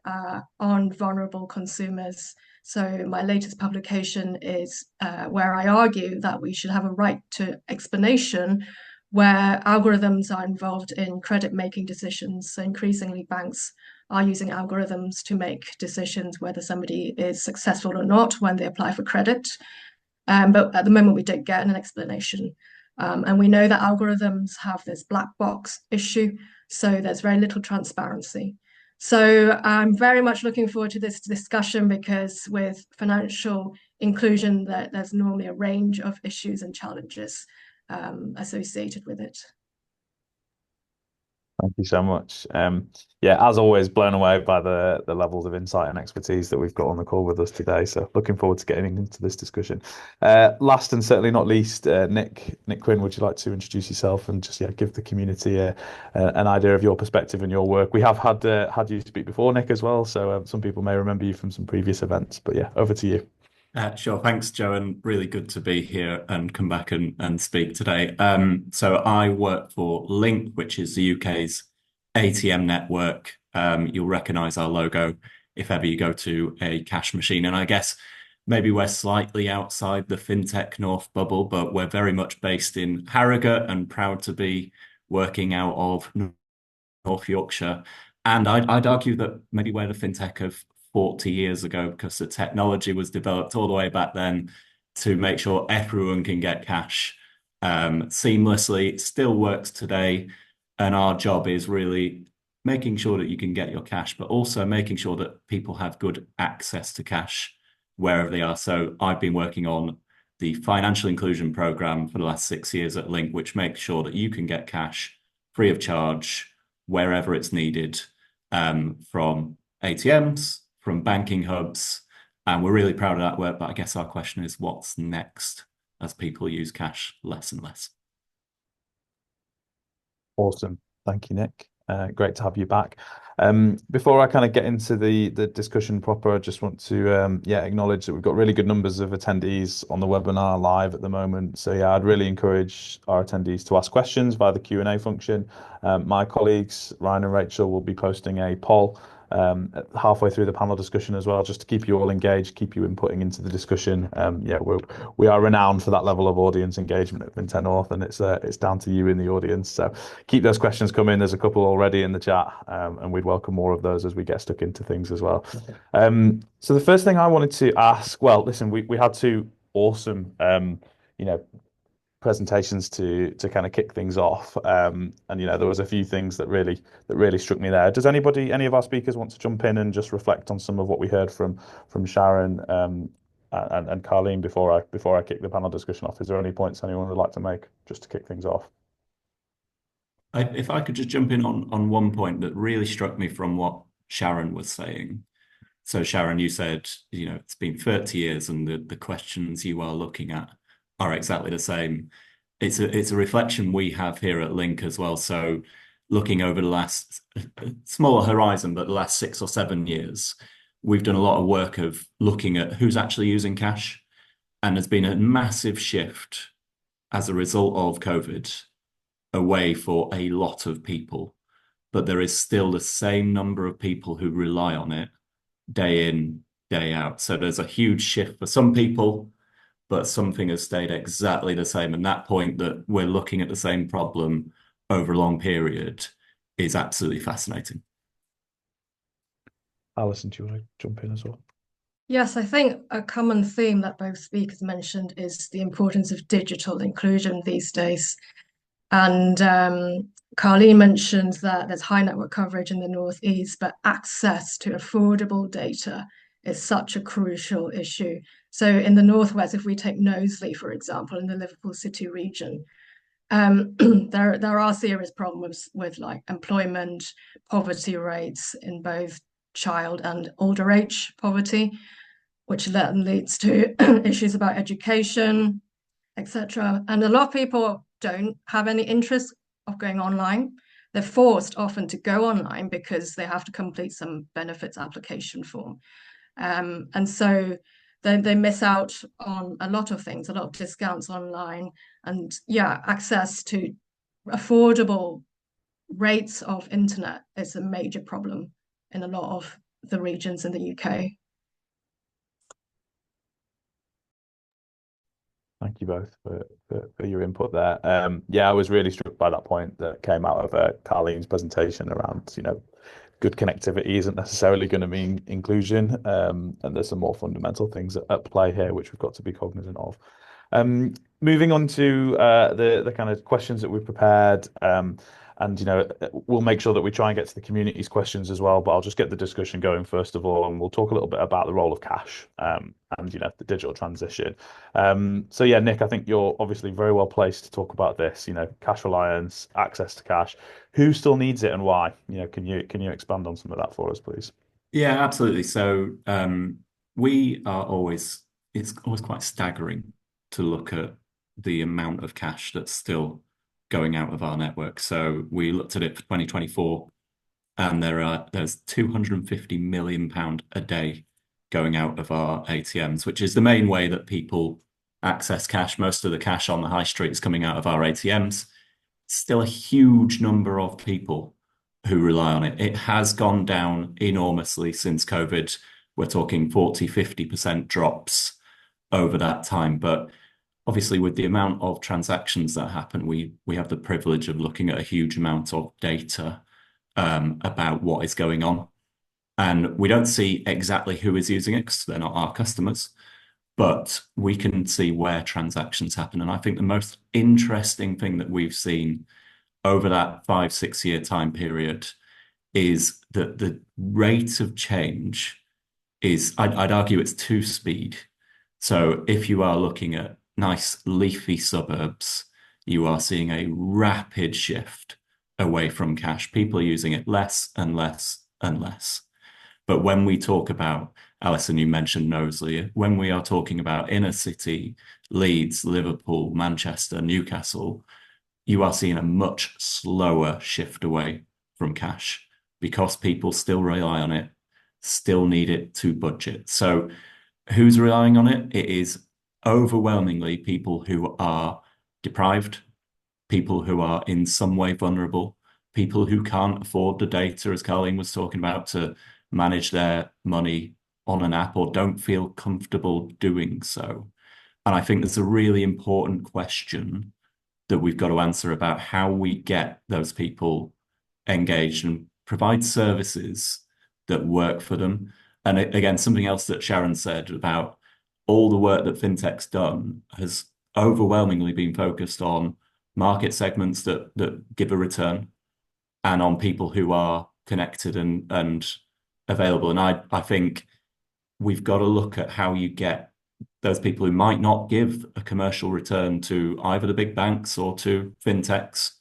on vulnerable consumers. So my latest publication is where I argue that we should have a right to explanation where algorithms are involved in credit making decisions. So increasingly banks are using algorithms to make decisions whether somebody is successful or not when they apply for credit. But at the moment, we don't get an explanation. And we know that algorithms have this black box issue, so there's very little transparency. So I'm very much looking forward to this discussion because with financial inclusion, there's normally a range of issues and challenges associated with it. Thank you so much. Yeah, as always, blown away by the levels of insight and expertise that we've got on the call with us today. So looking forward to getting into this discussion. Last and certainly not least, Nick Quinn, would you like to introduce yourself and just give the community an idea of your perspective and your work? We have had you speak before, Nick, as well. So some people may remember you from some previous events. But yeah, over to you. Sure. Thanks, Joe, and really good to be here and come back and speak today. So I work for Link, which is the UK's ATM network. You'll recognise our logo if ever you go to a cash machine. And I guess maybe we're slightly outside the FinTech North bubble, but we're very much based in Harrogate and proud to be working out of North Yorkshire. And I'd argue that maybe we're the FinTech of 40 years ago, because the technology was developed all the way back then to make sure everyone can get cash seamlessly. It still works today. And our job is really making sure that you can get your cash, but also making sure that people have good access to cash wherever they are. So I've been working on the financial inclusion program for the last 6 years at Link, which makes sure that you can get cash free of charge wherever it's needed, from ATMs, from banking hubs, and we're really proud of that work. But I guess our question is, what's next as people use cash less and less? Awesome. Thank you, Nick. Great to have you back. Before I kind of get into the discussion proper, I just want to acknowledge that we've got really good numbers of attendees on the webinar live at the moment. So yeah, I'd really encourage our attendees to ask questions via the Q&A function. My colleagues, Ryan and Rachel, will be posting a poll halfway through the panel discussion as well, just to keep you all engaged, keep you inputting into the discussion. We are renowned for that level of audience engagement at FinTech North, and it's down to you in the audience. So keep those questions coming. There's a couple already in the chat, and we'd welcome more of those as we get stuck into things as well. So the first thing I wanted to ask, well, listen, we had two awesome, presentations to kind of kick things off, and there was a few things that really struck me there. Does any of our speakers want to jump in and just reflect on some of what we heard from Sharon and Carleen before I kick the panel discussion off? Is there any points anyone would like to make just to kick things off? If I could just jump in on one point that really struck me from what Sharon was saying. So Sharon, you said, it's been 30 years and the questions you are looking at are exactly the same. It's a reflection we have here at Link as well. So looking over the last smaller horizon, but the last 6 or 7 years, we've done a lot of work of looking at who's actually using cash. And there's been a massive shift as a result of COVID away for a lot of people. But there is still the same number of people who rely on it day in, day out. So there's a huge shift for some people, but something has stayed exactly the same. And that point that we're looking at the same problem over a long period is absolutely fascinating. Alison, do you want to jump in as well? Yes, I think a common theme that both speakers mentioned is the importance of digital inclusion these days. And Carleen mentioned that there's high network coverage in the Northeast, but access to affordable data is such a crucial issue. So in the Northwest, if we take Knowsley, for example, in the Liverpool City region, there are serious problems with employment, poverty rates in both child and older age poverty, which then leads to issues about education, etc. And a lot of people don't have any interest of going online. They're forced often to go online because they have to complete some benefits application form. And so they miss out on a lot of things, a lot of discounts online, and access to affordable rates of internet is a major problem in a lot of the regions in the UK. Thank you both for your input there. I was really struck by that point that came out of Carleen's presentation around, good connectivity isn't necessarily going to mean inclusion, and there's some more fundamental things at play here which we've got to be cognizant of. Moving on to the kind of questions that we've prepared. And we'll make sure that we try and get to the community's questions as well. But I'll just get the discussion going first of all, and we'll talk a little bit about the role of cash and the digital transition. So yeah, Nick, I think you're obviously very well placed to talk about this. Cash reliance, access to cash. Who still needs it and why? Can you expand on some of that for us, please? Yeah, absolutely. So it's always quite staggering to look at the amount of cash that's still going out of our network. So we looked at it for 2024, and there's 250 million pound a day going out of our ATMs, which is the main way that people access cash. Most of the cash on the high street is coming out of our ATMs. Still a huge number of people who rely on it. It has gone down enormously since COVID. We're talking 40, 50% drops over that time. But obviously, with the amount of transactions that happen, we have the privilege of looking at a huge amount of data about what is going on. And we don't see exactly who is using it because they're not our customers, but we can see where transactions happen. And I think the most interesting thing that we've seen over that 5-6 year time period is that the rate of change is, I'd argue it's two speed. So if you are looking at nice leafy suburbs, you are seeing a rapid shift away from cash. People are using it less and less and less. But when we talk about, Alison, you mentioned Knowsley, when we are talking about inner city, Leeds, Liverpool, Manchester, Newcastle, you are seeing a much slower shift away from cash because people still rely on it, still need it to budget. So who's relying on it? It is overwhelmingly people who are deprived, people who are in some way vulnerable, people who can't afford the data, as Colleen was talking about, to manage their money on an app or don't feel comfortable doing so. And I think there's a really important question that we've got to answer about how we get those people engaged and provide services that work for them. And again, something else that Sharon said about all the work that FinTech's done has overwhelmingly been focused on market segments that give a return and on people who are connected and available. And I think we've got to look at how you get those people who might not give a commercial return to either the big banks or to FinTechs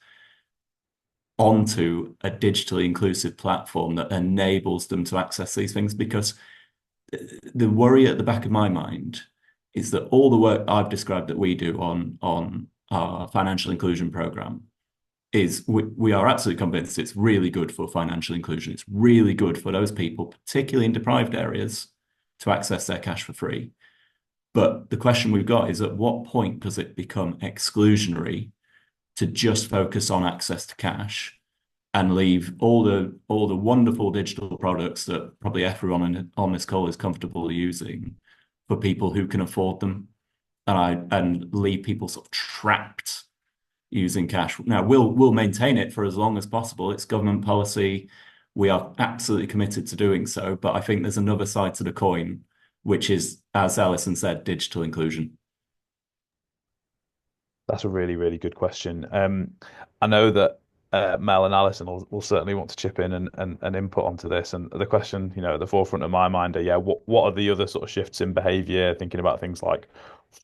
onto a digitally inclusive platform that enables them to access these things. Because the worry at the back of my mind is that all the work I've described that we do on our financial inclusion program is we are absolutely convinced it's really good for financial inclusion. It's really good for those people, particularly in deprived areas, to access their cash for free. But the question we've got is, at what point does it become exclusionary to just focus on access to cash and leave all the wonderful digital products that probably everyone on this call is comfortable using for people who can afford them, and leave people sort of trapped using cash? Now, we'll maintain it for as long as possible. It's government policy. We are absolutely committed to doing so. But I think there's another side to the coin, which is, as Alison said, digital inclusion. That's a really, really good question. I know that Mel and Alison will certainly want to chip in and input onto this. And the question, at the forefront of my mind are, what are the other sort of shifts in behavior, thinking about things like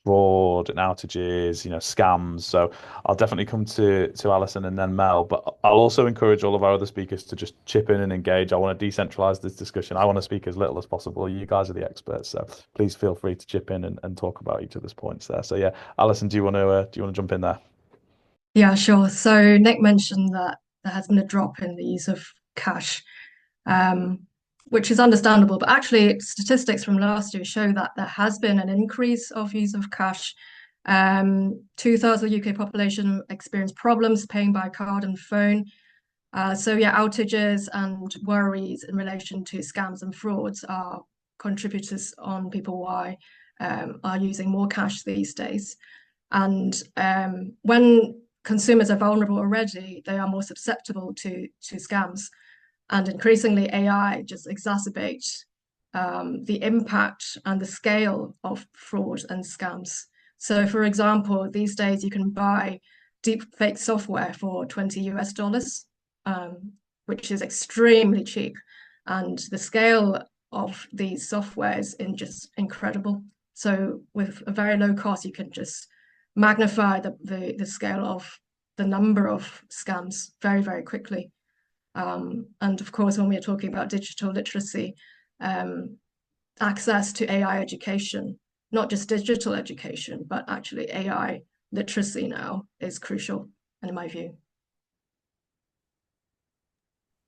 fraud and outages, scams. So I'll definitely come to Alison and then Mel, but I'll also encourage all of our other speakers to just chip in and engage. I want to decentralize this discussion. I want to speak as little as possible. You guys are the experts, so please feel free to chip in and talk about each other's points there. So yeah, Alison, do you want to jump in there? Yeah, sure. So Nick mentioned that there has been a drop in the use of cash, which is understandable, but actually statistics from last year show that there has been an increase of use of cash. 2/3 of the UK population experience problems paying by card and phone. So yeah, outages and worries in relation to scams and frauds are contributors on people why are using more cash these days. And when consumers are vulnerable already, they are more susceptible to scams. And increasingly, AI just exacerbates the impact and the scale of fraud and scams. So, for example, these days you can buy deep fake software for $20, which is extremely cheap. And the scale of these softwares is just incredible. So with a very low cost, you can just magnify the scale of the number of scams very, very quickly. And of course, when we are talking about digital literacy, access to AI education, not just digital education, but actually AI literacy now is crucial, in my view.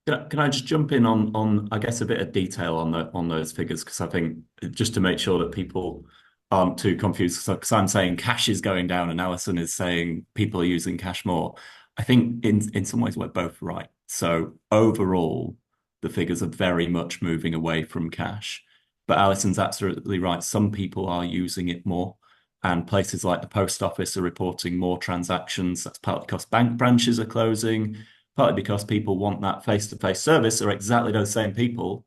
Can I just jump in on I guess a bit of detail on those figures, because I think just to make sure that people aren't too confused, because I'm saying cash is going down and Alison is saying people are using cash more. I think in some ways we're both right. So overall, the figures are very much moving away from cash. But Alison's absolutely right. Some people are using it more, and places like the post office are reporting more transactions. That's partly because bank branches are closing, partly because people want that face-to-face service, are exactly those same people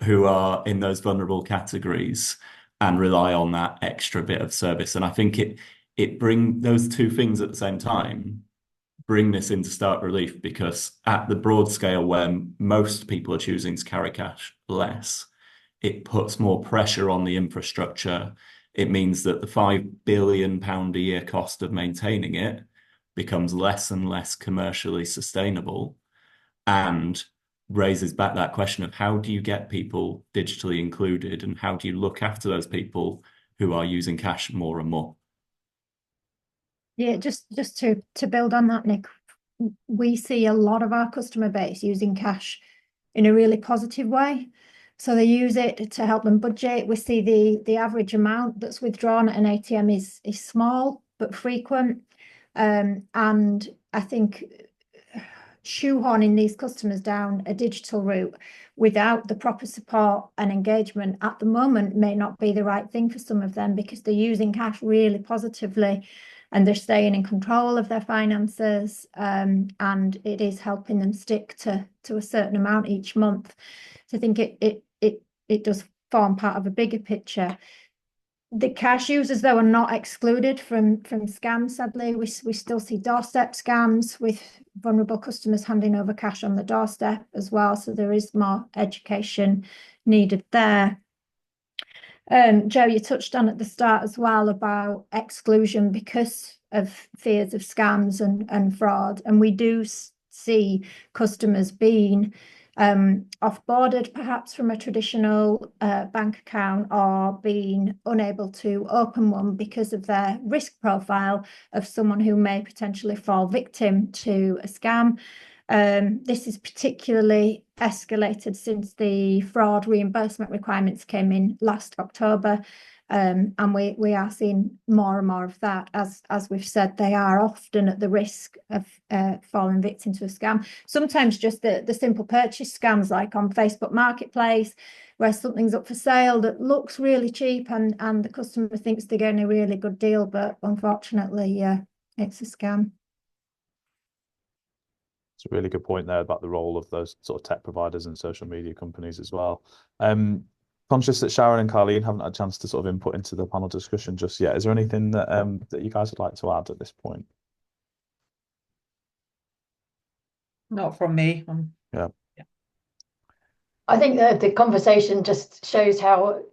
who are in those vulnerable categories and rely on that extra bit of service. And I think it bring those two things at the same time, bring this into stark relief, because at the broad scale where most people are choosing to carry cash less, it puts more pressure on the infrastructure. It means that the £5 billion a year cost of maintaining it becomes less and less commercially sustainable, and raises back that question of how do you get people digitally included, and how do you look after those people who are using cash more and more? Yeah, just to build on that, Nick, we see a lot of our customer base using cash in a really positive way. So they use it to help them budget. We see the average amount that's withdrawn at an ATM is small but frequent. And I think shoehorning these customers down a digital route without the proper support and engagement at the moment may not be the right thing for some of them, because they're using cash really positively and they're staying in control of their finances, and it is helping them stick to a certain amount each month. So I think it does form part of a bigger picture. The cash users, though, are not excluded from scams, sadly. We still see doorstep scams with vulnerable customers handing over cash on the doorstep as well. So there is more education needed there. Joe, you touched on at the start as well about exclusion because of fears of scams and fraud. And we do see customers being off-boarded perhaps from a traditional bank account, or being unable to open one because of their risk profile of someone who may potentially fall victim to a scam. This is particularly escalated since the fraud reimbursement requirements came in last October. And we are seeing more and more of that. As we've said, they are often at the risk of falling victim to a scam. Sometimes just the simple purchase scams, like on Facebook Marketplace, where something's up for sale that looks really cheap and the customer thinks they're getting a really good deal, but unfortunately, it's a scam. It's a really good point there about the role of those sort of tech providers and social media companies as well. Conscious that Sharon and Carleen haven't had a chance to sort of input into the panel discussion just yet. Is there anything that that you guys would like to add at this point? Not from me. Yeah. I think that the conversation just shows how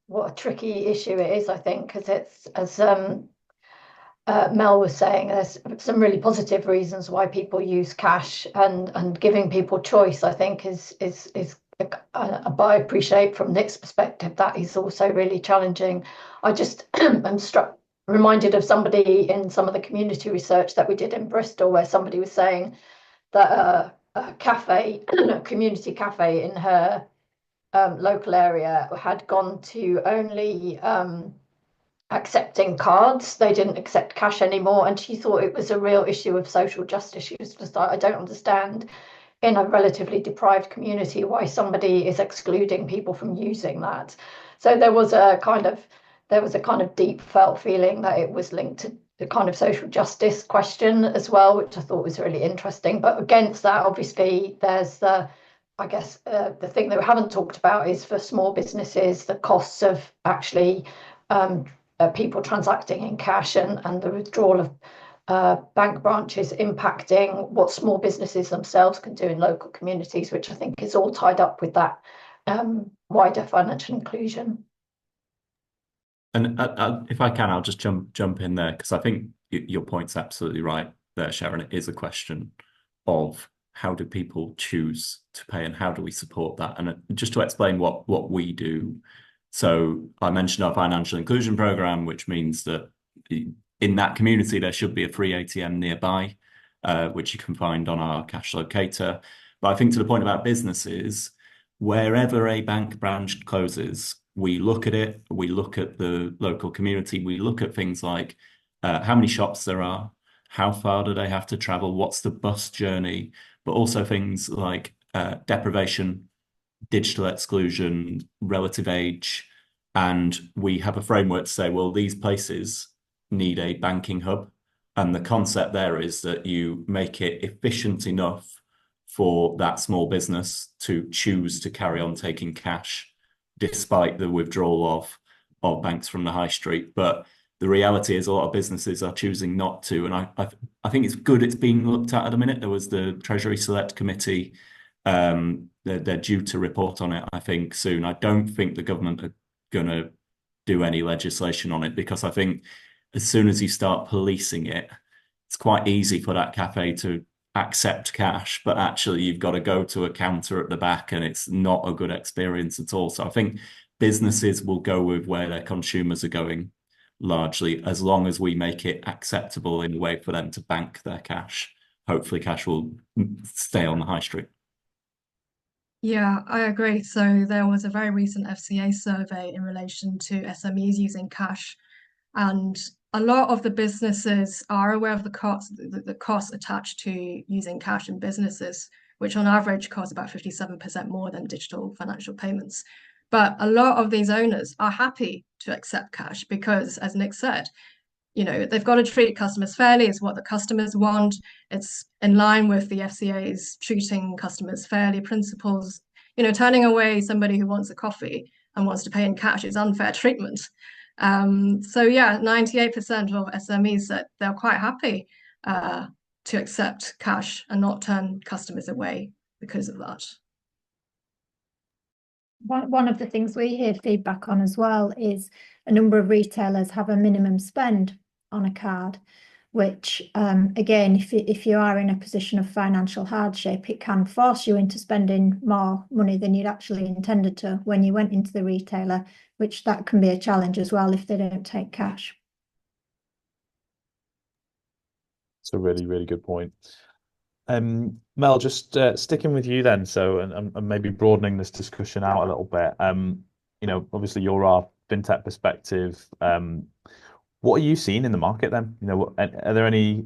what a tricky issue it is, I think, because it's, as Mel was saying, there's some really positive reasons why people use cash, and giving people choice, I think, is but I appreciate from Nick's perspective that is also really challenging. I just am reminded of somebody in some of the community research that we did in Bristol, where somebody was saying that a cafe, a community cafe in her local area had gone to only accepting cards. They didn't accept cash anymore, and she thought it was a real issue of social justice. She was just like, I don't understand, in a relatively deprived community, why somebody is excluding people from using that. So there was a kind of deep felt feeling that it was linked to the kind of social justice question as well, which I thought was really interesting. But against that, obviously, there's the thing that we haven't talked about is, for small businesses, the costs of actually people transacting in cash and the withdrawal of bank branches impacting what small businesses themselves can do in local communities, which I think is all tied up with that wider financial inclusion. And if I can, I'll just jump in there, because I think your point's absolutely right there, Sharon. It is a question of how do people choose to pay and how do we support that? And just to explain what we do. So I mentioned our financial inclusion program, which means that in that community, there should be a free ATM nearby, which you can find on our cash locator. But I think to the point about businesses, wherever a bank branch closes, we look at it, we look at the local community, we look at things like how many shops there are, how far do they have to travel, what's the bus journey, but also things like deprivation, digital exclusion, relative age. And we have a framework to say, well, these places need a banking hub. And the concept there is that you make it efficient enough for that small business to choose to carry on taking cash despite the withdrawal of banks from the high street. But the reality is a lot of businesses are choosing not to. And I think it's good it's being looked at a minute. There was the Treasury Select Committee. They're due to report on it, I think, soon. I don't think the government are going to do any legislation on it, because I think as soon as you start policing it, it's quite easy for that cafe to accept cash, but actually you've got to go to a counter at the back and it's not a good experience at all. So I think businesses will go with where their consumers are going largely, as long as we make it acceptable in a way for them to bank their cash. Hopefully cash will stay on the high street. Yeah, I agree. So there was a very recent FCA survey in relation to SMEs using cash, and a lot of the businesses are aware of the costs attached to using cash in businesses, which on average cost about 57% more than digital financial payments. But a lot of these owners are happy to accept cash because, as Nick said, they've got to treat customers fairly. It's what the customers want. It's in line with the FCA's treating customers fairly principles. Turning away somebody who wants a coffee and wants to pay in cash is unfair treatment. So yeah, 98% of SMEs said they're quite happy to accept cash and not turn customers away because of that. One of the things we hear feedback on as well is a number of retailers have a minimum spend on a card, which again, if you are in a position of financial hardship, it can force you into spending more money than you'd actually intended to when you went into the retailer, which that can be a challenge as well if they don't take cash. It's a really, really good point. Mel, just sticking with you then, so and maybe broadening this discussion out a little bit. Obviously you're our fintech perspective. What are you seeing in the market then? Are there any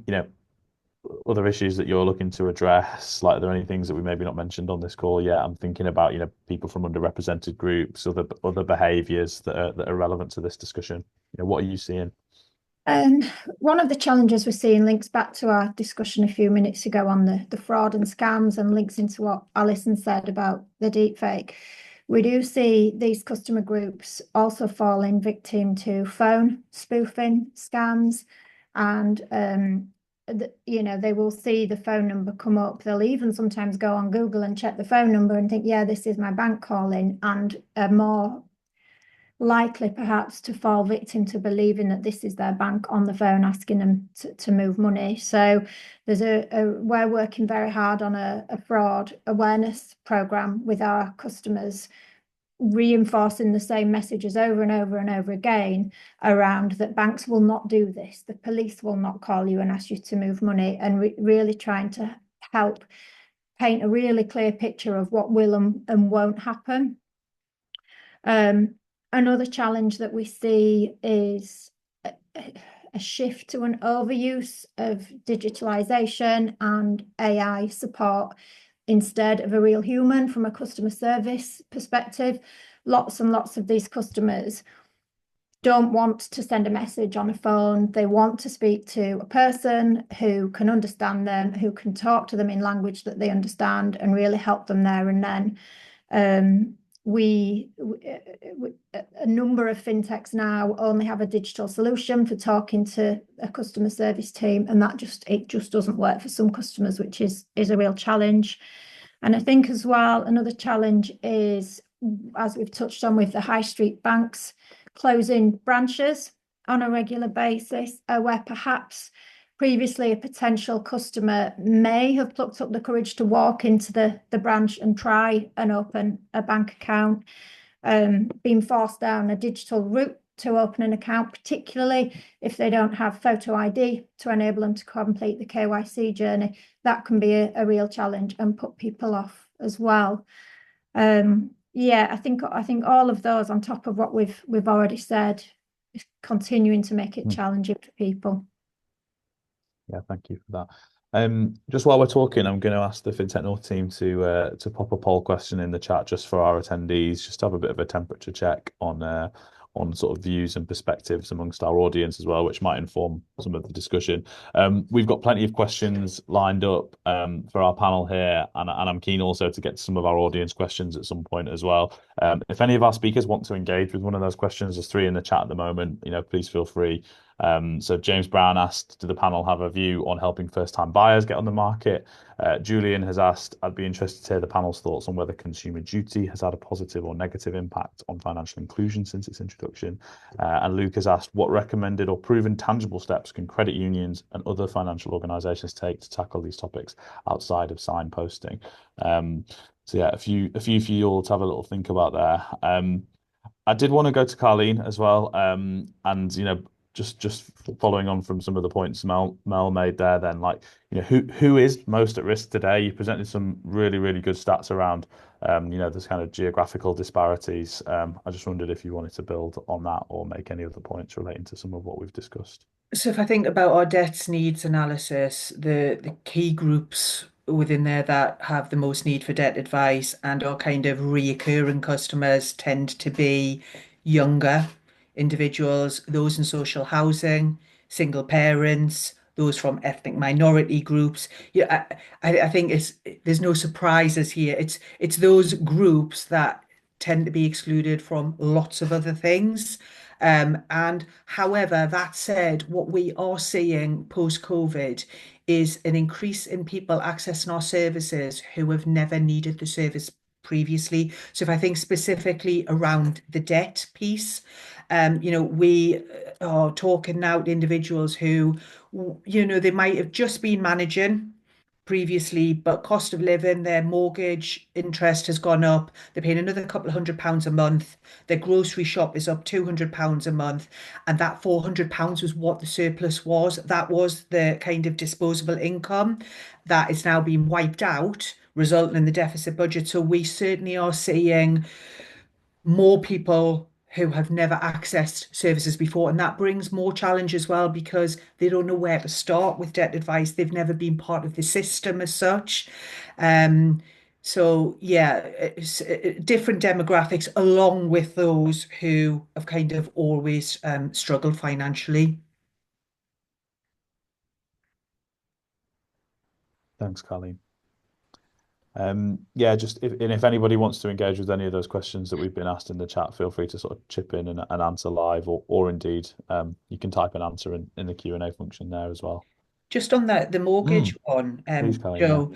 other issues that you're looking to address? Like, are there any things that we maybe not mentioned on this call yet? I'm thinking about people from underrepresented groups, other behaviours that are relevant to this discussion. What are you seeing? One of the challenges we're seeing links back to our discussion a few minutes ago on the fraud and scams, and links into what Alison said about the deepfake. We do see these customer groups also falling victim to phone spoofing scams, and they will see the phone number come up. They'll even sometimes go on Google and check the phone number and think, yeah, this is my bank calling, and are more likely perhaps to fall victim to believing that this is their bank on the phone asking them to move money. So we're working very hard on a fraud awareness program with our customers, reinforcing the same messages over and over and over again around that banks will not do this, the police will not call you and ask you to move money, and really trying to help paint a really clear picture of what will and won't happen. Another challenge that we see is a shift to an overuse of digitalization and AI support instead of a real human from a customer service perspective. Lots and lots of these customers don't want to send a message on a phone. They want to speak to a person who can understand them, who can talk to them in language that they understand and really help them there and then. a number of fintechs now only have a digital solution for talking to a customer service team, and it just doesn't work for some customers, which is a real challenge. And I think as well, another challenge is, as we've touched on with the high street banks closing branches on a regular basis, where perhaps previously a potential customer may have plucked up the courage to walk into the branch and try and open a bank account, being forced down a digital route to open an account, particularly if they don't have photo ID to enable them to complete the KYC journey. That can be a real challenge and put people off as well. Yeah, I think all of those, on top of what we've already said, is continuing to make it challenging for people. Yeah, thank you for that. Just while we're talking, I'm going to ask the FinTech North team to pop a poll question in the chat just for our attendees, just to have a bit of a temperature check on sort of views and perspectives amongst our audience as well, which might inform some of the discussion. We've got plenty of questions lined up for our panel here, and I'm keen also to get to some of our audience questions at some point as well. If any of our speakers want to engage with one of those questions, there's 3 in the chat at the moment, please feel free. So James Brown asked, do the panel have a view on helping first-time buyers get on the market? Julian has asked, I'd be interested to hear the panel's thoughts on whether Consumer Duty has had a positive or negative impact on financial inclusion since its introduction. And Luke has asked, what recommended or proven tangible steps can credit unions and other financial organisations take to tackle these topics outside of signposting? So yeah, a few for you all to have a little think about there. I did want to go to Carleen as well, and just following on from some of the points Mel made there, then who is most at risk today? You presented some really, really good stats around there's kind of geographical disparities. I just wondered if you wanted to build on that or make any other points relating to some of what we've discussed. So if I think about our debts needs analysis, the key groups within there that have the most need for debt advice and are kind of reoccurring customers tend to be younger individuals, those in social housing, single parents, those from ethnic minority groups. Yeah, I think there's no surprises here. It's those groups that tend to be excluded from lots of other things. And however, that said, what we are seeing post-COVID is an increase in people accessing our services who have never needed the service previously. So if I think specifically around the debt piece, we are talking now to individuals who, they might have just been managing previously, but cost of living, their mortgage interest has gone up. They're paying another couple of £100 a month. Their grocery shop is up £200 a month. And that £400 was what the surplus was. That was the kind of disposable income that is now being wiped out, resulting in the deficit budget. So we certainly are seeing more people who have never accessed services before. And that brings more challenge as well because they don't know where to start with debt advice. They've never been part of the system as such. So yeah, it's different demographics along with those who have kind of always struggled financially. Thanks, Carleen. Yeah, just if anybody wants to engage with any of those questions that we've been asked in the chat, feel free to sort of chip in and answer live, or indeed you can type an answer in the Q&A function there as well. Just on the mortgage one, Please, Carleen, Joe,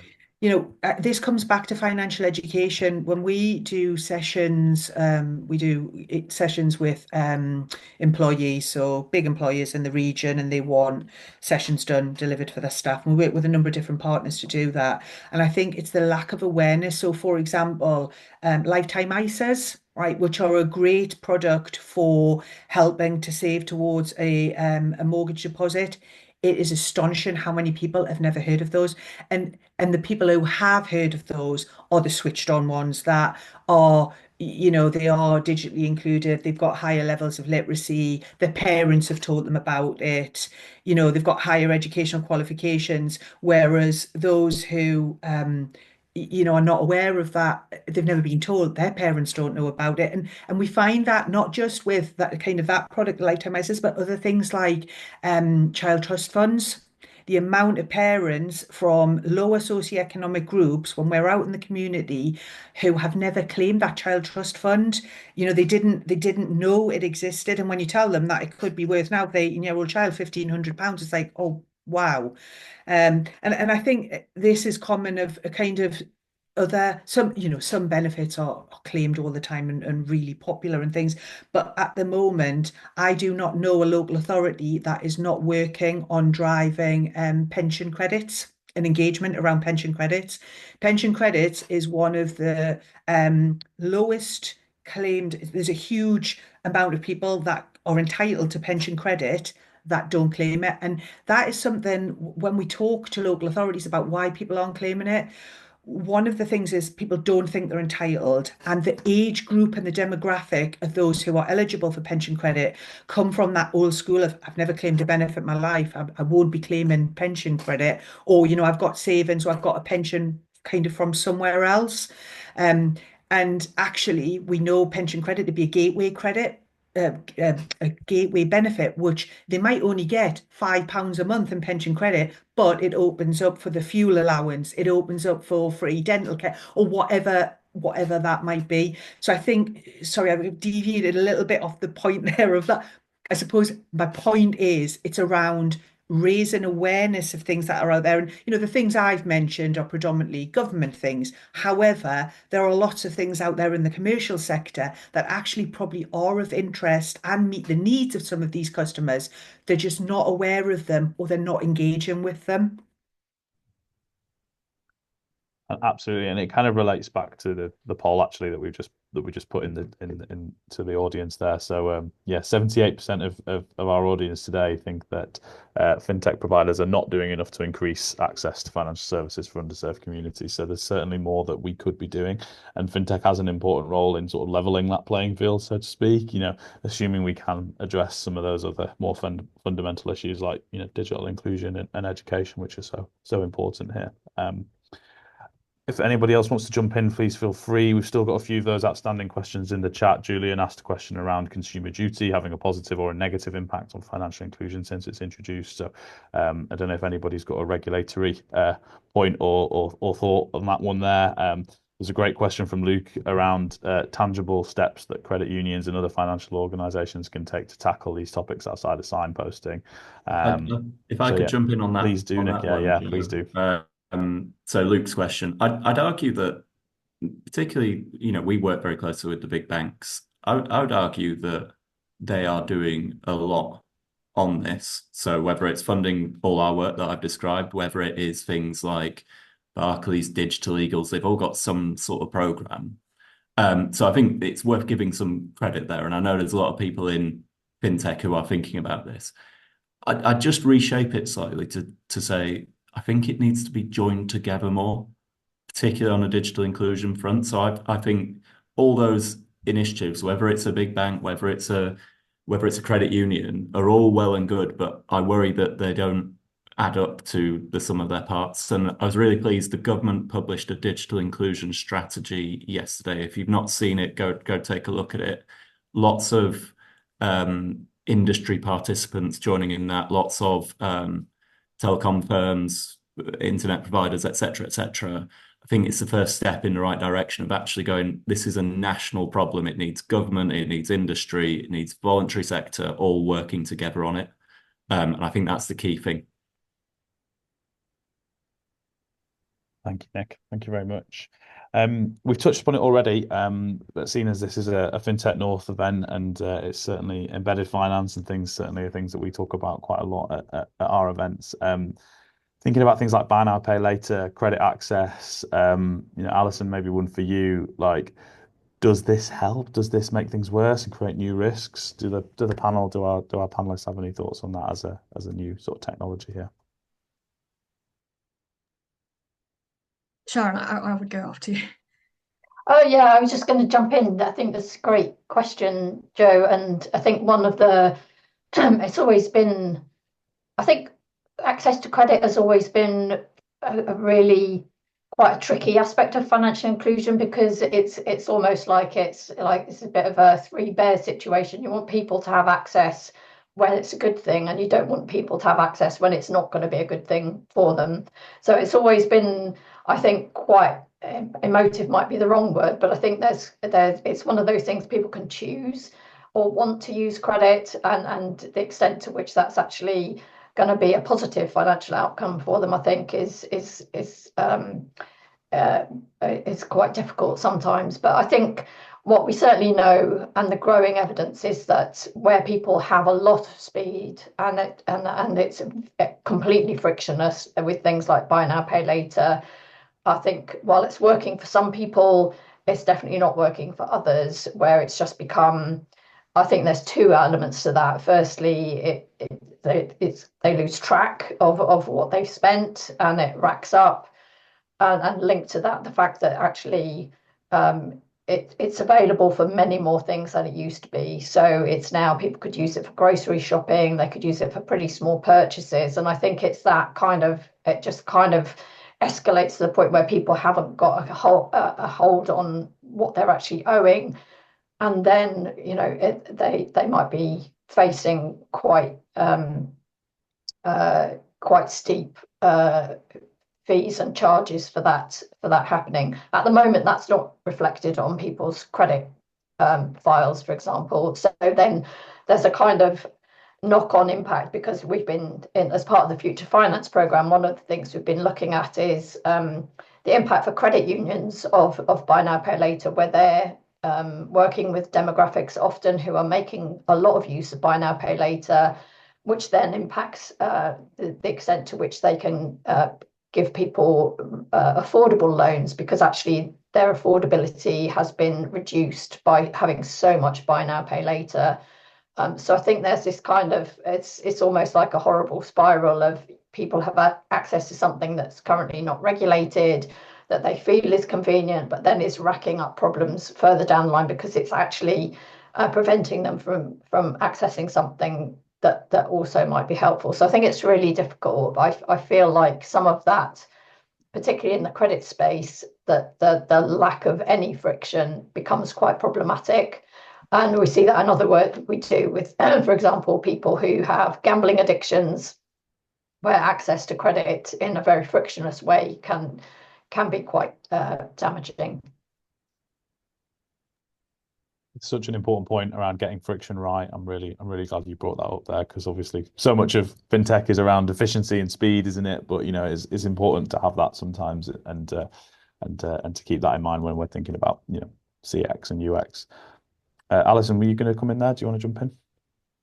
this comes back to financial education. When we do sessions, with employees, so big employers in the region, and they want sessions delivered for their staff. And we work with a number of different partners to do that. And I think it's the lack of awareness. So, for example, lifetime ISAs, right, which are a great product for helping to save towards a mortgage deposit. It is astonishing how many people have never heard of those. And the people who have heard of those are the switched on ones that are, they are digitally included. They've got higher levels of literacy. Their parents have told them about it. They've got higher educational qualifications. Whereas those who, are not aware of that, they've never been told, their parents don't know about it. And we find that not just with that kind of that product, lifetime ISAs, but other things like child trust funds. the amount of parents from lower socioeconomic groups, when we're out in the community, who have never claimed that child trust fund. They didn't know it existed. And when you tell them that it could be worth now, their 18-year-old child, £1,500, it's like, oh, wow. And I think this is common of a kind of some benefits are claimed all the time and really popular and things, but at the moment I do not know a local authority that is not working on driving pension credits and engagement around pension credits. Pension credits is one of the lowest claimed. There's a huge amount of people that are entitled to pension credit that don't claim it, and that is something when we talk to local authorities about why people aren't claiming it. One of the things is people don't think they're entitled, and the age group and the demographic of those who are eligible for pension credit come from that old school of I've never claimed a benefit in my life, I won't be claiming pension credit, or I've got savings or I've got a pension kind of from somewhere else. And actually we know pension credit to be a gateway credit, a gateway benefit, which they might only get £5 a month in pension credit, but it opens up for the fuel allowance, it opens up for free dental care, or whatever that might be. So I think, sorry, I've deviated a little bit off the point there of that. I suppose my point is it's around raising awareness of things that are out there. And, the things I've mentioned are predominantly government things. However, there are lots of things out there in the commercial sector that actually probably are of interest and meet the needs of some of these customers. They're just not aware of them, or they're not engaging with them. Absolutely, and it kind of relates back to the poll actually that we just put into the audience there. So 78% of our audience today think that fintech providers are not doing enough to increase access to financial services for underserved communities. So there's certainly more that we could be doing, and fintech has an important role in sort of leveling that playing field, so to speak. Assuming we can address some of those other more fundamental issues like digital inclusion and education, which are so important here. If anybody else wants to jump in, please feel free. We've still got a few of those outstanding questions in the chat. Julian asked a question around consumer duty having a positive or a negative impact on financial inclusion since it's introduced. So I don't know if anybody's got a regulatory point or thought on that one there. There's a great question from Luke around tangible steps that credit unions and other financial organisations can take to tackle these topics outside of signposting. If I could jump in on that, please do, Nick. Yeah, please do. So Luke's question, I'd argue that particularly, we work very closely with the big banks. I would argue that they are doing a lot on this. So whether it's funding all our work that I've described, whether it is things like Barclays, Digital Eagles, they've all got some sort of program. So I think it's worth giving some credit there. And I know there's a lot of people in fintech who are thinking about this. I'd just reshape it slightly to say, I think it needs to be joined together more, particularly on a digital inclusion front. So I think all those initiatives, whether it's a big bank, whether it's a credit union, are all well and good, but I worry that they don't add up to the sum of their parts. And I was really pleased the government published a digital inclusion strategy yesterday. If you've not seen it, go take a look at it. Lots of industry participants joining in that, lots of telecom firms, internet providers, etc., etc. I think it's the first step in the right direction of actually going, this is a national problem. It needs government, it needs industry, it needs voluntary sector all working together on it. And I think that's the key thing. Thank you, Nick. Thank you very much. We've touched upon it already, but seeing as this is a FinTech North event and it's certainly embedded finance and things, certainly are things that we talk about quite a lot at our events. Thinking about things like buy now, pay later, credit access, Alison, maybe one for you. Like, does this help? Does this make things worse and create new risks? Do our panelists have any thoughts on that as a new sort of technology here? Sharon, I would go after you. Oh yeah, I was just going to jump in. I think that's a great question, Joe. And I think one of the, it's always been, I think access to credit has always been a really quite a tricky aspect of financial inclusion, because it's almost like it's a bit of a three bear situation. You want people to have access when it's a good thing, and you don't want people to have access when it's not going to be a good thing for them. So it's always been, I think, quite emotive might be the wrong word, but I think it's one of those things people can choose or want to use credit, and the extent to which that's actually going to be a positive financial outcome for them, I think is quite difficult sometimes. But I think what we certainly know, and the growing evidence, is that where people have a lot of speed and it's completely frictionless with things like buy now, pay later, I think while it's working for some people, it's definitely not working for others, where it's just become, I think there's two elements to that. Firstly, they lose track of what they've spent, and it racks up. And linked to that, the fact that actually it's available for many more things than it used to be. So it's now people could use it for grocery shopping, they could use it for pretty small purchases. And I think it's that kind of, it just kind of escalates to the point where people haven't got a hold on what they're actually owing. And then, you know, they might be facing quite steep fees and charges for that happening. At the moment, that's not reflected on people's credit files, for example. So then there's a kind of knock-on impact, because we've been as part of the Future Finance Programme, one of the things we've been looking at is the impact for credit unions of buy now, pay later, where they're working with demographics often who are making a lot of use of buy now, pay later, which then impacts the extent to which they can give people affordable loans, because actually their affordability has been reduced by having so much buy now, pay later. So I think there's this kind of, it's almost like a horrible spiral of people have access to something that's currently not regulated, that they feel is convenient, but then it's racking up problems further down the line because it's actually preventing them from accessing something that also might be helpful. So I think it's really difficult. I feel like some of that, particularly in the credit space, that the lack of any friction becomes quite problematic. And we see that in other work we do with, for example, people who have gambling addictions, where access to credit in a very frictionless way can be quite damaging. It's such an important point around getting friction right. I'm really glad you brought that up there, because obviously so much of fintech is around efficiency and speed, isn't it? But you know, it's important to have that sometimes, and to keep that in mind when we're thinking about, you know, CX and UX. Alison, were you going to come in there? Do you want to jump in?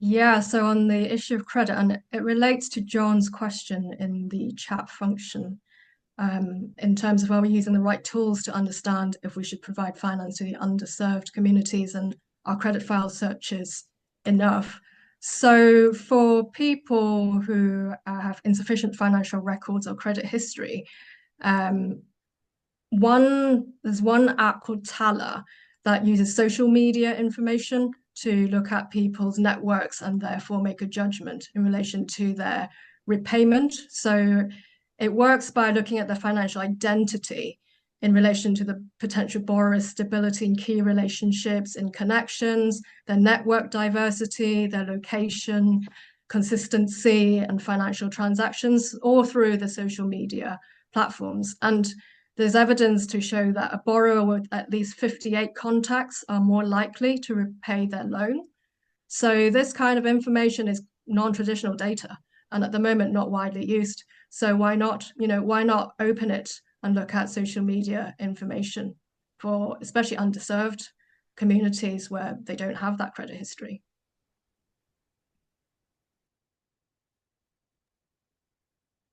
Yeah, so on the issue of credit, and it relates to John's question in the chat function, in terms of are we using the right tools to understand if we should provide finance to the underserved communities, and are credit file searches enough? So for people who have insufficient financial records or credit history, there's one app called Tala that uses social media information to look at people's networks and therefore make a judgment in relation to their repayment. So it works by looking at their financial identity in relation to the potential borrower's stability in key relationships and connections, their network diversity, their location, consistency, and financial transactions, all through the social media platforms. And there's evidence to show that a borrower with at least 58 contacts are more likely to repay their loan. So this kind of information is non-traditional data, and at the moment not widely used. So why not open it and look at social media information for especially underserved communities where they don't have that credit history?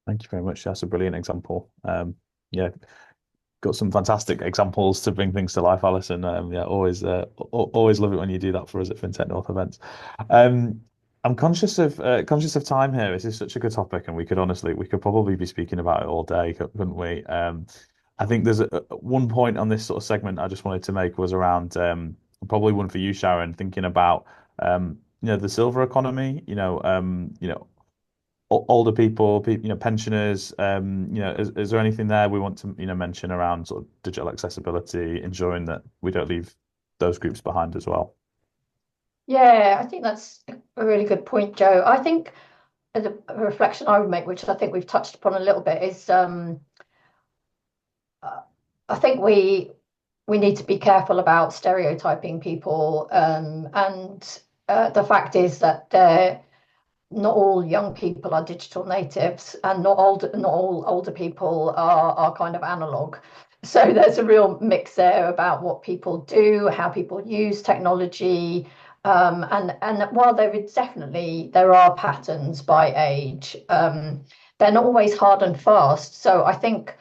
Thank you very much. That's a brilliant example. Yeah, got some fantastic examples to bring things to life, Alison. Yeah, always love it when you do that for us at FinTech North events. I'm conscious of time here. This is such a good topic, and we could probably be speaking about it all day, couldn't we? I think there's one point on this sort of segment I just wanted to make was around probably one for you, Sharon, thinking about you know, the silver economy. You know, older people, you know, pensioners. You know, is there anything there we want to, you know, mention around sort of digital accessibility, ensuring that we don't leave those groups behind as well? Yeah, I think that's a really good point, Joe. I think a reflection I would make, which I think we've touched upon a little bit, is I think we need to be careful about stereotyping people, and the fact is that not all young people are digital natives, and not all older people are kind of analog. So there's a real mix there about what people do, how people use technology, and while there are patterns by age, they're not always hard and fast. So I think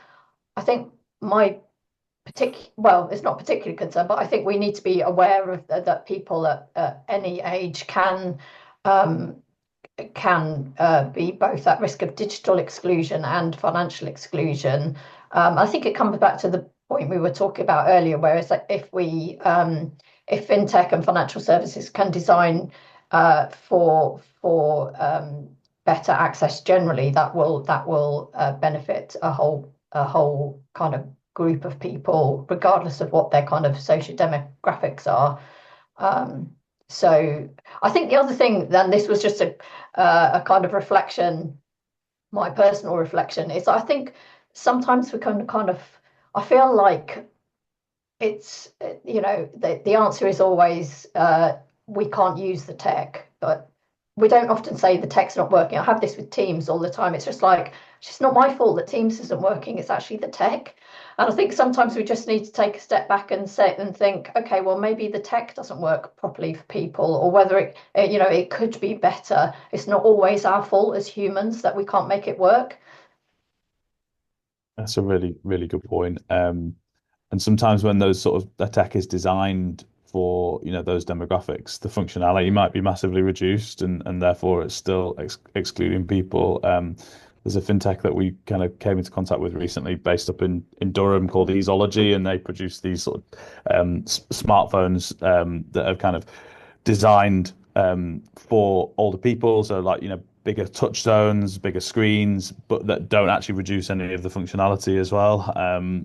my it's not particularly concerned, but I think we need to be aware of that people at any age um, can be both at risk of digital exclusion and financial exclusion. I think it comes back to the point we were talking about earlier, whereas like if fintech and financial services can design for better access generally, that will benefit a whole kind of group of people, regardless of what their kind of socio-demographics are. So I think the other thing, then this was just a kind of reflection, my personal reflection, is I think sometimes we can kind of, I feel like it's, the answer is always we can't use the tech, but we don't often say the tech's not working. I have this with Teams all the time. It's just like, it's just not my fault that Teams isn't working. It's actually the tech. And I think sometimes we just need to take a step back and think, okay, well, maybe the tech doesn't work properly for people, or whether it could be better. It's not always our fault as humans that we can't make it work. That's a really, really good point. And sometimes when those sort of the tech is designed for, those demographics, the functionality might be massively reduced and therefore it's still excluding people. There's a fintech that we kind of came into contact with recently based up in Durham called Easeology, and they produce these sort of smartphones that are kind of designed for older people. So like, bigger touch zones, bigger screens, but that don't actually reduce any of the functionality as well.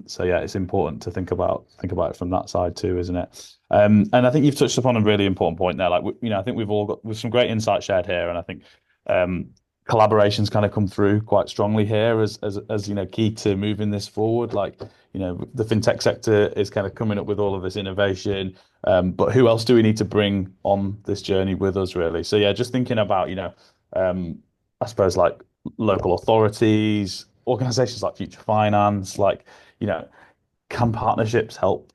So yeah, it's important to think about it from that side too, isn't it? And I think you've touched upon a really important point there. Like, I think we've all got with some great insight shared here, and I think collaborations kind of come through quite strongly here as key to moving this forward. Like, the fintech sector is kind of coming up with all of this innovation, but who else do we need to bring on this journey with us, really? So yeah, just thinking about I suppose like local authorities, organizations like Future Finance, like, can partnerships help,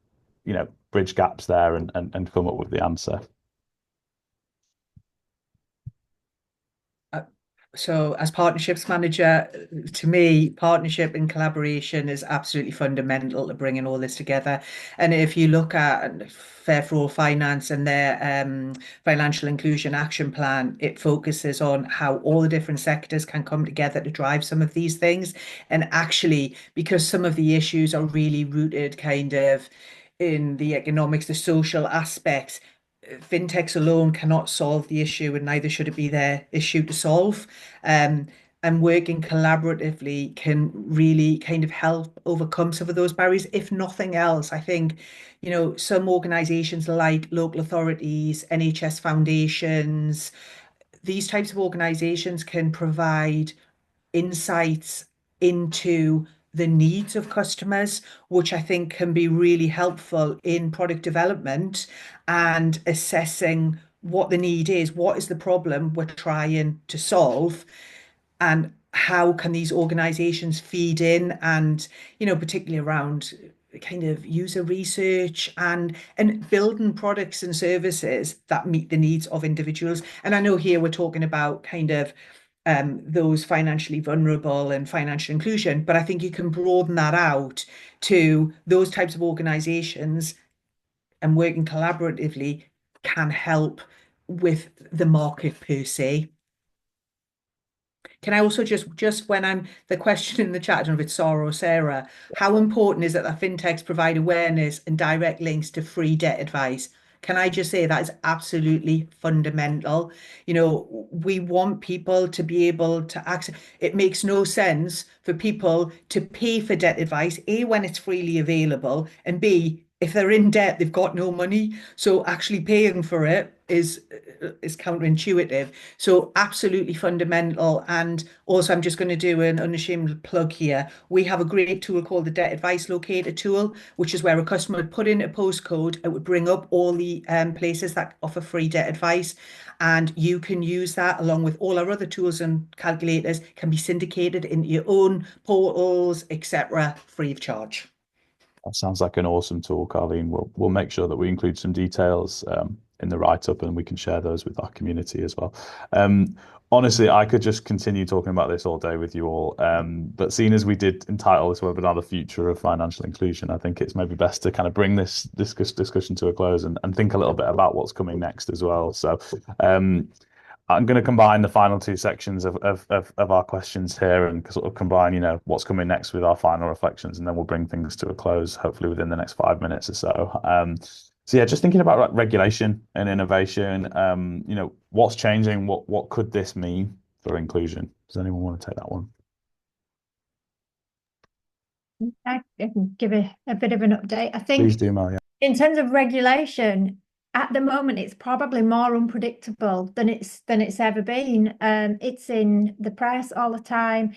bridge gaps there and come up with the answer? So as partnerships manager, to me, partnership and collaboration is absolutely fundamental to bringing all this together. And if you look at Fair for All Finance and their financial inclusion action plan, it focuses on how all the different sectors can come together to drive some of these things. And actually, because some of the issues are really rooted kind of in the economics, the social aspects, fintechs alone cannot solve the issue, and neither should it be their issue to solve. And working collaboratively can really kind of help overcome some of those barriers. If nothing else, I think, some organizations like local authorities, NHS foundations, these types of organizations can provide insights into the needs of customers, which I think can be really helpful in product development and assessing what the need is, what is the problem we're trying to solve, and how can these organizations feed in, and particularly around kind of user research and building products and services that meet the needs of individuals. And I know here we're talking about kind of those financially vulnerable and financial inclusion, but I think you can broaden that out to those types of organizations, and working collaboratively can help with the market per se. Can I also just when I'm the question in the chat, I don't know if it's Sarah or Sarah, how important is it that fintechs provide awareness and direct links to free debt advice? Can I just say that is absolutely fundamental? We want people to be able to access. It makes no sense for people to pay for debt advice, A, when it's freely available, and B, if they're in debt, they've got no money. So actually paying for it is counterintuitive. So absolutely fundamental. And also, I'm just going to do an unashamed plug here. We have a great tool called the Debt Advice Locator tool, which is where a customer would put in a postcode. It would bring up all the places that offer free debt advice. And you can use that along with all our other tools and calculators, can be syndicated into your own portals, etc., free of charge. That sounds like an awesome tool, Carleen. We'll make sure that we include some details in the write-up, and we can share those with our community as well. Honestly, I could just continue talking about this all day with you all. But seeing as we did entitle this webinar "The Future of Financial Inclusion," I think it's maybe best to kind of bring this discussion to a close and think a little bit about what's coming next as well. So I'm going to combine the final two sections of our questions here and sort of combine, what's coming next with our final reflections, and then we'll bring things to a close, hopefully within the next 5 minutes or so. So yeah, just thinking about regulation and innovation, what's changing? What could this mean for inclusion? Does anyone want to take that one? I can give a bit of an update. I think Please do, Mel. Yeah. in terms of regulation, at the moment, it's probably more unpredictable than it's ever been. It's in the press all the time.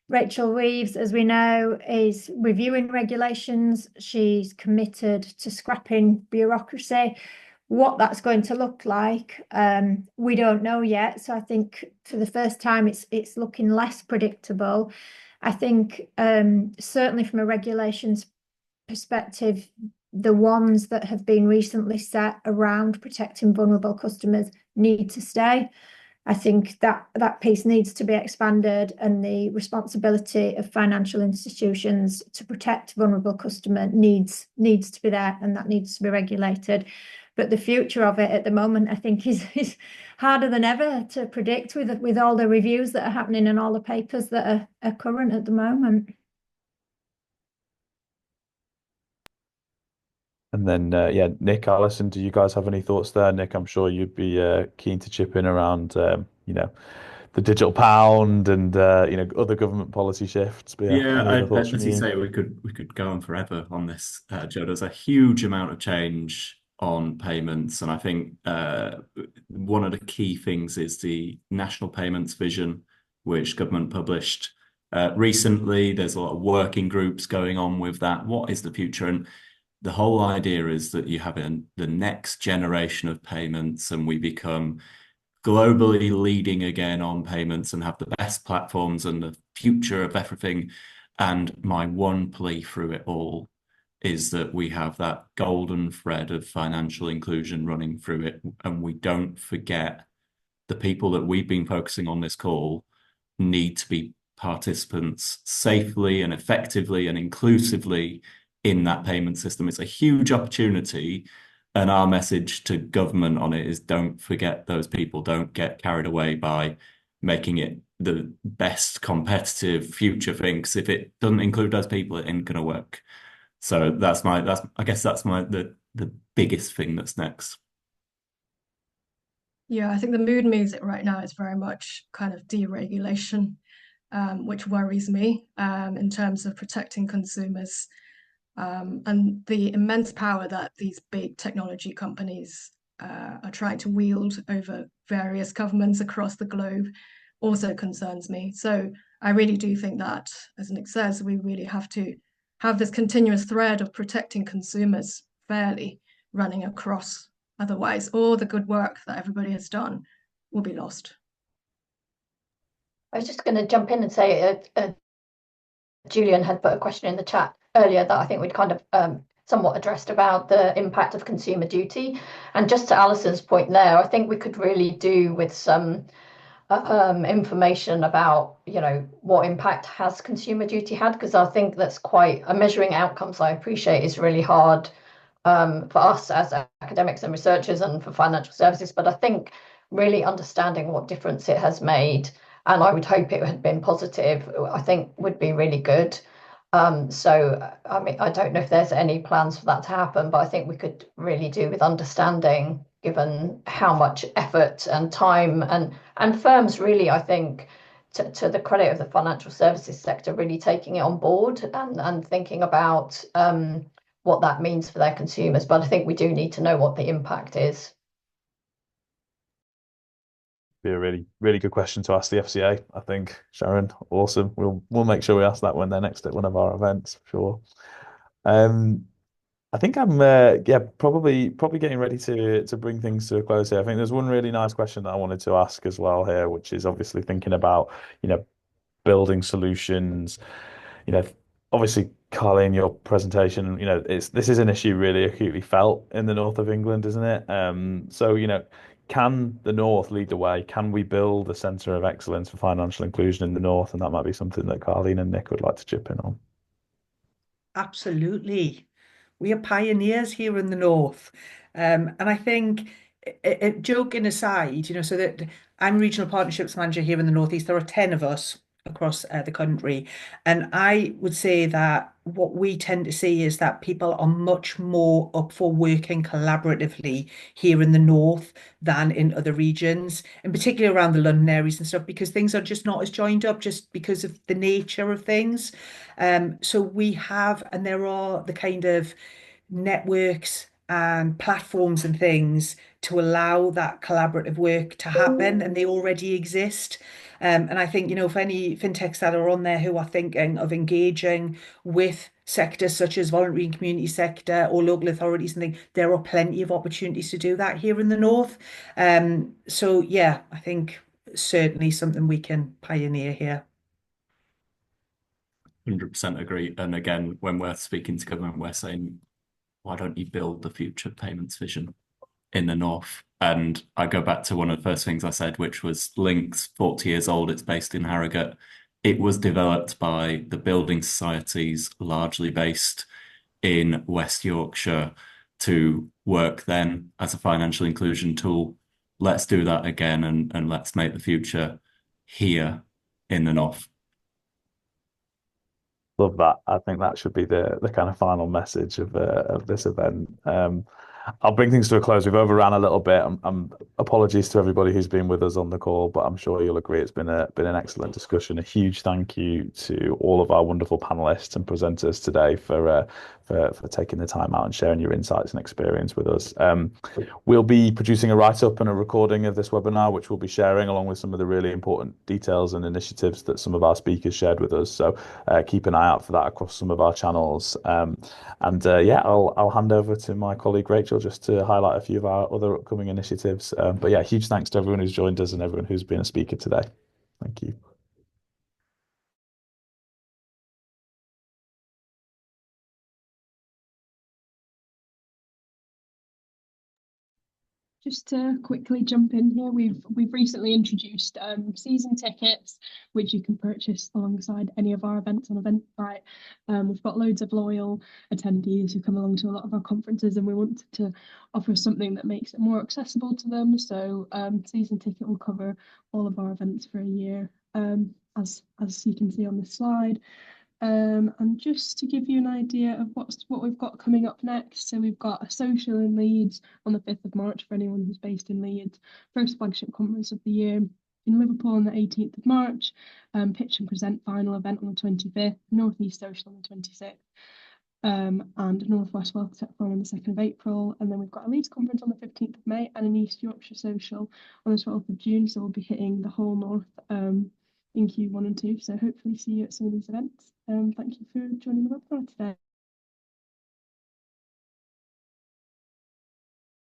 Rachel Reeves, as we know, is reviewing regulations. She's committed to scrapping bureaucracy. What that's going to look like, we don't know yet. So I think for the first time, it's looking less predictable. I think certainly from a regulations perspective, the ones that have been recently set around protecting vulnerable customers need to stay. I think that piece needs to be expanded, and the responsibility of financial institutions to protect vulnerable customer needs to be there, and that needs to be regulated. But the future of it at the moment, I think, is harder than ever to predict with all the reviews that are happening and all the papers that are current at the moment. And then, Nick, Alison, do you guys have any thoughts there? Nick, I'm sure you'd be keen to chip in around, the digital pound and other government policy shifts. But any other thoughts as from you say, we could go on forever on this, Joe. There's a huge amount of change on payments, and I think one of the key things is the national payments vision, which government published recently. There's a lot of working groups going on with that. What is the future? And the whole idea is that you have the next generation of payments, and we become globally leading again on payments and have the best platforms and the future of everything. And my one plea through it all is that we have that golden thread of financial inclusion running through it, and we don't forget the people that we've been focusing on this call need to be participants safely and effectively and inclusively in that payment system. It's a huge opportunity, and our message to government on it is don't forget those people. Don't get carried away by making it the best competitive future thing, because if it doesn't include those people, it ain't gonna work. So I guess that's the biggest thing that's next. Yeah, I think the mood music right now is very much kind of deregulation, which worries me in terms of protecting consumers. And the immense power that these big technology companies are trying to wield over various governments across the globe also concerns me. So I really do think that, as Nick says, we really have to have this continuous thread of protecting consumers fairly running across. Otherwise, all the good work that everybody has done will be lost. I was just going to jump in and say Julian had put a question in the chat earlier that I think we'd kind of somewhat addressed about the impact of consumer duty. And just to Alison's point there, I think we could really do with some information about, what impact has consumer duty had, because I think that's quite measuring outcomes. I appreciate is really hard for us as academics and researchers and for financial services, but I think really understanding what difference it has made, and I would hope it had been positive, I think would be really good. So, I mean, I don't know if there's any plans for that to happen, but I think we could really do with understanding, given how much effort and time and firms really, I think, to the credit of the financial services sector, really taking it on board and thinking about what that means for their consumers. But I think we do need to know what the impact is. Be a really, really good question to ask the FCA, I think, Sharon. Awesome. We'll make sure we ask that when they're next at one of our events, for sure. I think I'm probably getting ready to bring things to a close here. I think there's one really nice question that I wanted to ask as well here, which is obviously thinking about, building solutions. Obviously, Carly, your presentation, this is an issue really acutely felt in the north of England, isn't it? So, can the North lead the way? Can we build a centre of excellence for financial inclusion in the North? And that might be something that Carleen and Nick would like to chip in on. Absolutely. We are pioneers here in the North. And I think, joking aside, so that I'm Regional Partnerships Manager here in the Northeast. There are 10 of us across the country. And I would say that what we tend to see is that people are much more up for working collaboratively here in the North than in other regions, and particularly around the London areas and stuff, because things are just not as joined up just because of the nature of things. So we have, and there are the kind of networks and platforms and things to allow that collaborative work to happen, and they already exist. And I think, for any fintechs that are on there who are thinking of engaging with sectors such as voluntary and community sector or local authorities and things, there are plenty of opportunities to do that here in the North. So yeah, I think certainly something we can pioneer here. 100% agree. And again, when we're speaking to government, we're saying, why don't you build the future payments vision in the North? And I go back to one of the first things I said, which was Link's 40 years old. It's based in Harrogate. It was developed by the building societies, largely based in West Yorkshire, to work then as a financial inclusion tool. Let's do that again, and let's make the future here in the North. Love that. I think that should be the kind of final message of this event. I'll bring things to a close. We've overran a little bit. Apologies to everybody who's been with us on the call, but I'm sure you'll agree it's been an excellent discussion. A huge thank you to all of our wonderful panelists and presenters today for taking the time out and sharing your insights and experience with us. We'll be producing a write-up and a recording of this webinar, which we'll be sharing along with some of the really important details and initiatives that some of our speakers shared with us. So keep an eye out for that across some of our channels. I'll hand over to my colleague Rachel just to highlight a few of our other upcoming initiatives. But yeah, huge thanks to everyone who's joined us and everyone who's been a speaker today. Thank you. Just to quickly jump in here, we've recently introduced season tickets, which you can purchase alongside any of our events on Eventbrite. We've got loads of loyal attendees who come along to a lot of our conferences, and we wanted to offer something that makes it more accessible to them. So season ticket will cover all of our events for a year, as you can see on the slide. And just to give you an idea of what we've got coming up next, so we've got a social in Leeds on the 5th of March for anyone who's based in Leeds, first flagship conference of the year. In Liverpool on the 18th of March, pitch and present final event on the 25th, North East Social on the 26th, and Northwest Wealth Tech Forum on the 2nd of April. And then we've got a Leeds conference on the 15th of May and an East Yorkshire Social on the 12th of June. So we'll be hitting the whole North in Q1 and 2. So hopefully see you at some of these events. Thank you for joining the webinar today.